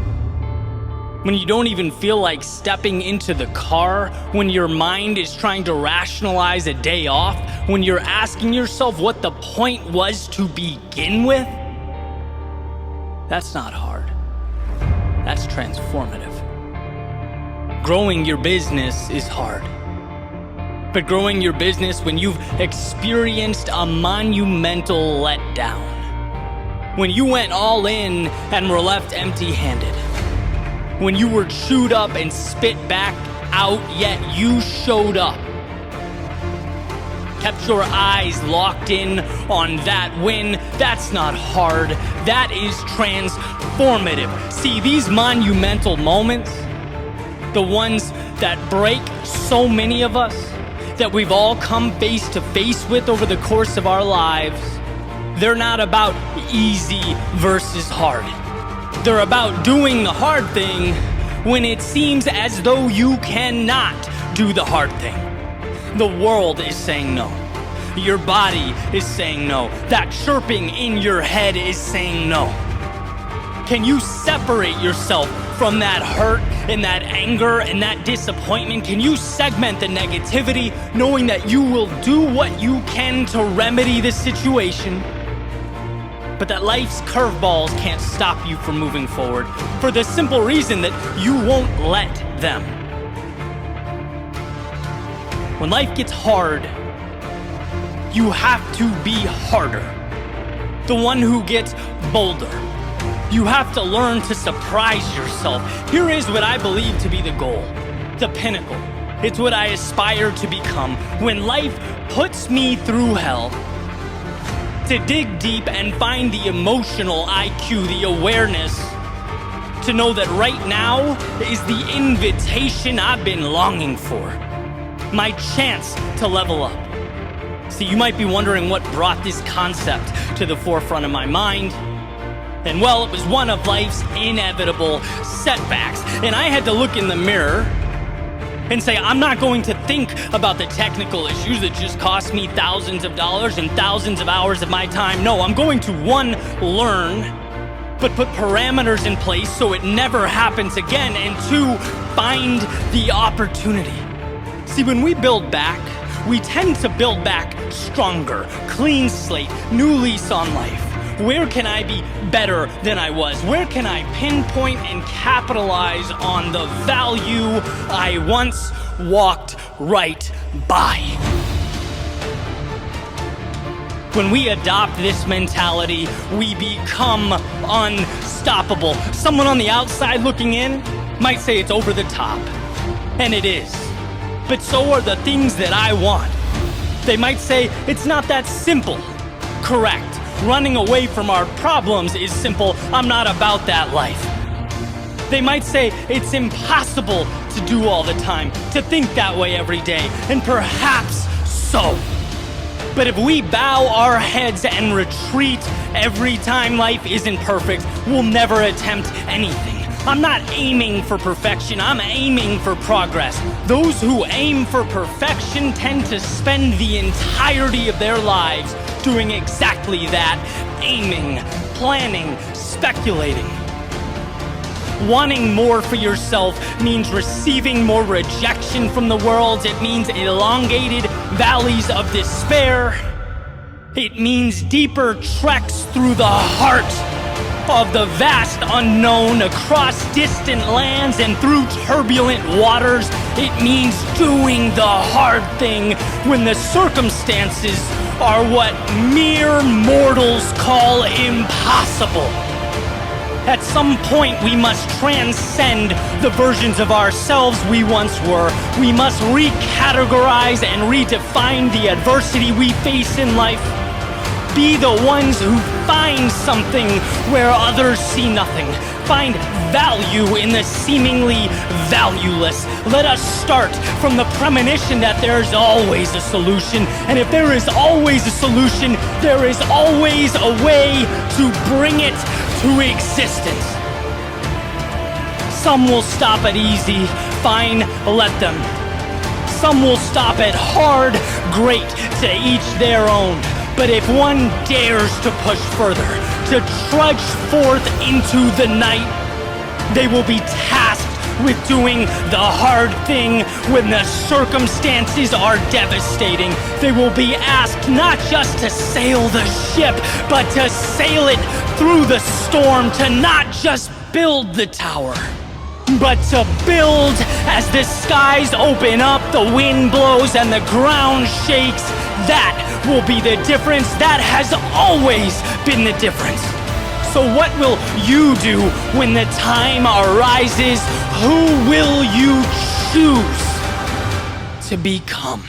when you don't even feel like stepping into the car, when your mind is trying to rationalize a day off, when you're asking yourself what the point was to begin with, that's not hard. That's transformative. Growing your business is hard. But growing your business when you've experienced a monumental letdown, when you went all in and were left empty-handed, when you were chewed up and spit back out, yet you showed up. Kept your eyes locked in on that win. That's not hard. That is transformative. See, these monumental moments, the ones that break so many of us, that we've all come face to face with over the course of our lives, they're not about easy versus hard. They're about doing the hard thing when it seems as though you cannot do the hard thing. The world is saying no. Your body is saying no. That chirping in your head is saying no. Can you separate yourself from that hurt and that anger and that disappointment? Can you segment the negativity, knowing that you will do what you can to remedy the situation? But that life's curveballs can't stop you from moving forward for the simple reason that you won't let them. When life gets hard, you have to be harder. The one who gets bolder. You have to learn to surprise yourself. Here is what I believe to be the goal, the pinnacle. It's what I aspire to become. When life puts me through hell, to dig deep and find the emotional IQ, the awareness, to know that right now is the invitation I've been longing for. My chance to level up. See, you might be wondering what brought this concept to the forefront of my mind. And well, it was one of life's inevitable setbacks. And I had to look in the mirror and say, I'm not going to think about the technical issues that just cost me thousands of dollars and thousands of hours of my time. No, I'm going to, one, learn, but put parameters in place so it never happens again, and two, find the opportunity. See, when we build back, we tend to build back stronger, clean slate, new lease on life. Where can I be better than I was? Where can I pinpoint and capitalize on the value I once walked right by? When we adopt this mentality, we become unstoppable. Someone on the outside looking in might say it's over the top, and it is. But so are the things that I want. They might say it's not that simple. Correct. Running away from our problems is simple. I'm not about that life. They might say it's impossible to do all the time, to think that way every day, and perhaps so. But if we bow our heads and retreat every time life isn't perfect, we'll never attempt anything. I'm not aiming for perfection, I'm aiming for progress. Those who aim for perfection tend to spend the entirety of their lives doing exactly that, aiming, planning, speculating. Wanting more for yourself means receiving more rejection from the world. It means elongated valleys of despair. It means deeper treks through the heart of the vast unknown, across distant lands and through turbulent waters. It means doing the hard thing when the circumstances are what mere mortals call impossible. At some point, we must transcend the versions of ourselves we once were. We must recategorize and redefine the adversity we face in life. Be the ones who find something where others see nothing. Find value in the seemingly valueless. Let us start from the premonition that there's always a solution. And if there is always a solution, there is always a way to bring it to existence. Some will stop at easy, fine, let them. Some will stop at hard, great, to each their own. But if one dares to push further, to trudge forth into the night, they will be tasked with doing the hard thing when the circumstances are devastating. They will be asked not just to sail the ship, but to sail it through the storm, to not just build the tower, but to build as the skies open up, the wind blows, and the ground shakes. That will be the difference. That has always been the difference. So what will you do when the time arises? Who will you choose to become?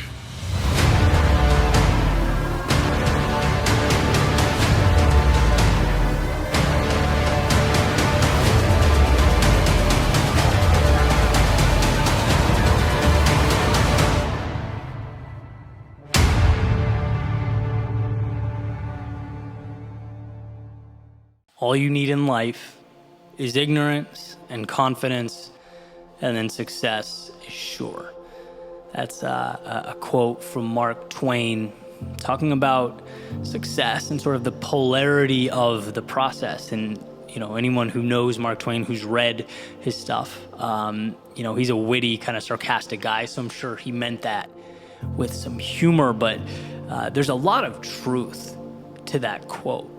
All you need in life is ignorance and confidence, and then success is sure. That's a quote from Mark Twain talking about success and sort of the polarity of the process. And, you know, anyone who knows Mark Twain, who's read his stuff, you know, he's a witty, kind of sarcastic guy, so I'm sure he meant that with some humor, but there's a lot of truth to that quote.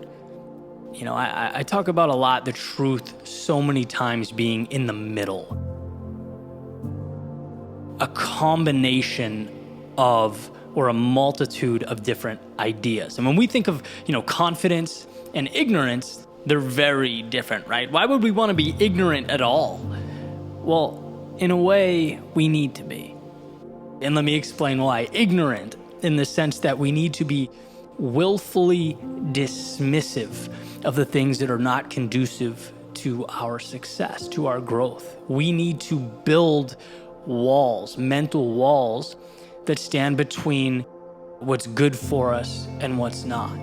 You know, I talk about a lot the truth so many times being in the middle. A combination of, or a multitude of different ideas. And when we think of, you know, confidence and ignorance, they're very different, right? Why would we want to be ignorant at all? Well, in a way, we need to be. And let me explain why. Ignorant in the sense that we need to be willfully dismissive of the things that are not conducive to our success, to our growth. We need to build walls, mental walls that stand between what's good for us and what's not.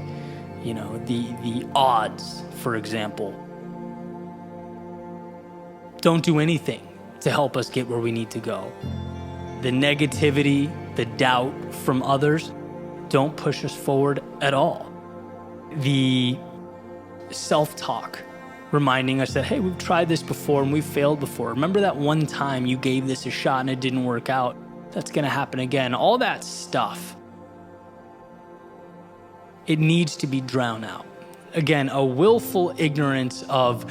You know, the odds, for example, don't do anything to help us get where we need to go. The negativity, the doubt from others don't push us forward at all. The self-talk reminding us that, hey, we've tried this before and we've failed before. Remember that one time you gave this a shot and it didn't work out? That's going to happen again. All that stuff, it needs to be drowned out. again, a willful ignorance of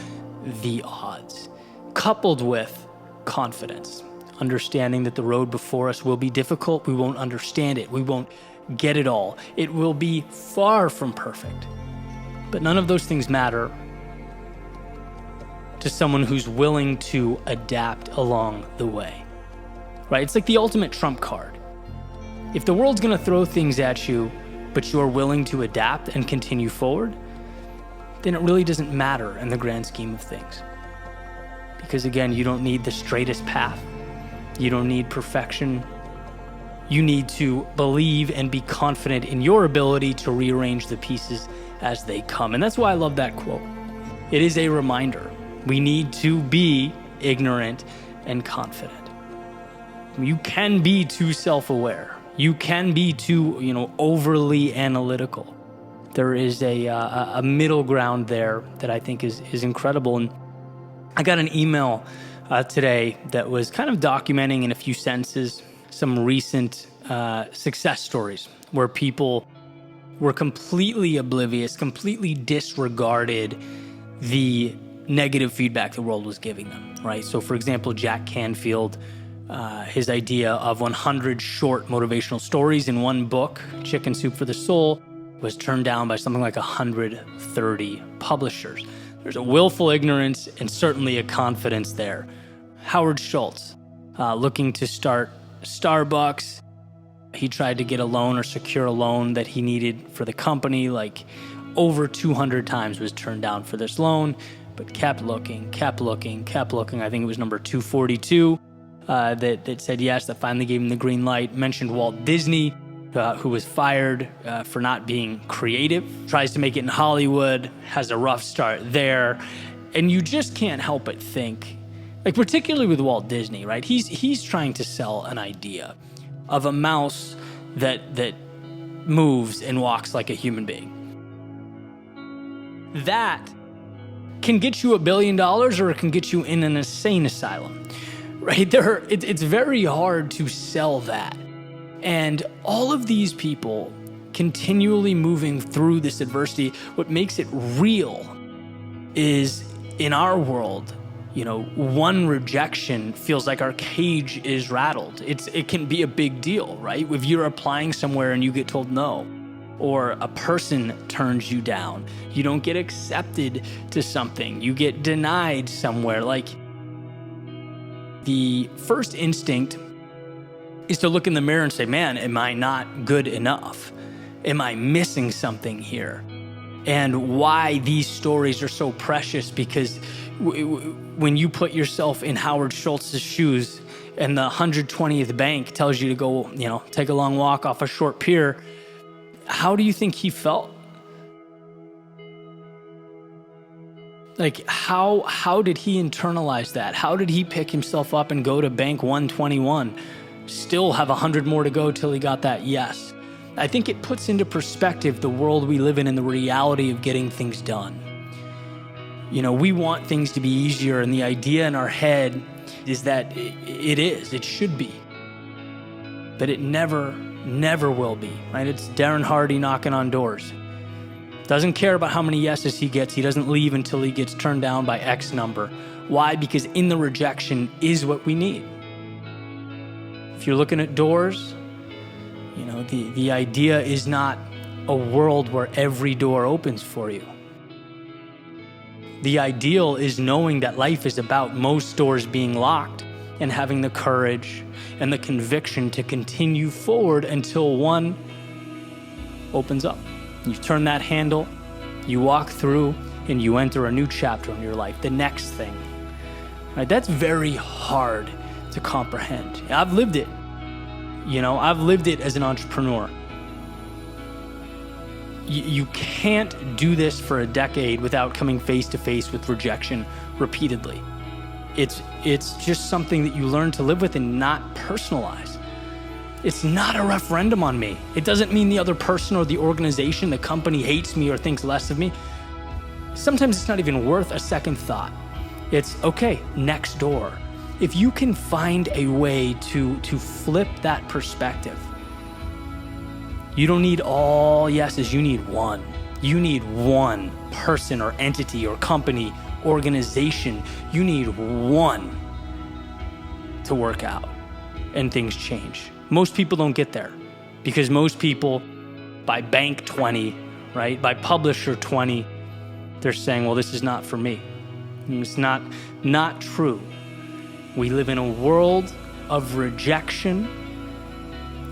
the odds, coupled with confidence, understanding that the road before us will be difficult. We won't understand it. We won't get it all. It will be far from perfect. But none of those things matter to someone who's willing to adapt along the way, right? It's like the ultimate trump card. If the world's going to throw things at you, but you're willing to adapt and continue forward, then it really doesn't matter in the grand scheme of things. Because again, you don't need the straightest path. You don't need perfection. You need to believe and be confident in your ability to rearrange the pieces as they come. And that's why I love that quote. It is a reminder. We need to be ignorant and confident. You can be too self-aware. You can be too, overly analytical. There is a middle ground there that I think is incredible. And I got an email today that was kind of documenting in a few sentences some recent success stories where people were completely oblivious, completely disregarded the negative feedback the world was giving them, right? So for example, Jack Canfield, his idea of 100 short motivational stories in one book, Chicken Soup for the Soul, was turned down by something like 130 publishers. There's a willful ignorance and certainly a confidence there. Howard Schultz, looking to start Starbucks. He tried to get a loan or secure a loan that he needed for the company, like over 200 times was turned down for this loan, but kept looking. I think it was number 242 that said yes, that finally gave him the green light. Mentioned Walt Disney, who was fired for not being creative, tries to make it in Hollywood, has a rough start there. And you just can't help but think, like particularly with Walt Disney, right? He's trying to sell an idea of a mouse that moves and walks like a human being. That can get you $1 billion or it can get you in an insane asylum, right? It's very hard to sell that. And all of these people continually moving through this adversity, what makes it real is in our world, one rejection feels like our cage is rattled. It can be a big deal, right? If you're applying somewhere and you get told no, or a person turns you down, you don't get accepted to something, you get denied somewhere. Like, the first instinct is to look in the mirror and say, man, am I not good enough? Am I missing something here? And why these stories are so precious, because when you put yourself in Howard Schultz's shoes and the 120th bank tells you to go, take a long walk off a short pier, how do you think he felt? Like, how did he internalize that? How did he pick himself up and go to bank 121? Still have 100 more to go till he got that yes. I think it puts into perspective the world we live in and the reality of getting things done. We want things to be easier, and the idea in our head is that it should be. But it never will be, right? It's Darren Hardy knocking on doors. Doesn't care about how many yeses he gets. He doesn't leave until he gets turned down by X number. Why? Because in the rejection is what we need. If you're looking at doors, the idea is not a world where every door opens for you. The ideal is knowing that life is about most doors being locked and having the courage and the conviction to continue forward until one opens up. You turn that handle, you walk through, and you enter a new chapter in your life, the next thing. Right? That's very hard to comprehend. I've lived it. I've lived it as an entrepreneur. You can't do this for a decade without coming face to face with rejection repeatedly. It's just something that you learn to live with and not personalize. It's not a referendum on me. It doesn't mean the other person or the organization, the company hates me or thinks less of me. Sometimes it's not even worth a second thought. It's okay, next door. If you can find a way to flip that perspective, you don't need all yeses, you need one. You need one person or entity or company, organization. You need one to work out and things change. Most people don't get there because most people, by bank 20, right, by publisher 20, they're saying, well, this is not for me. And it's not true. We live in a world of rejection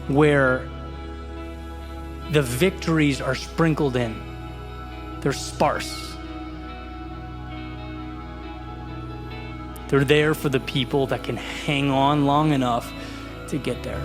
where the victories are sprinkled in. They're sparse. They're there for the people that can hang on long enough to get there.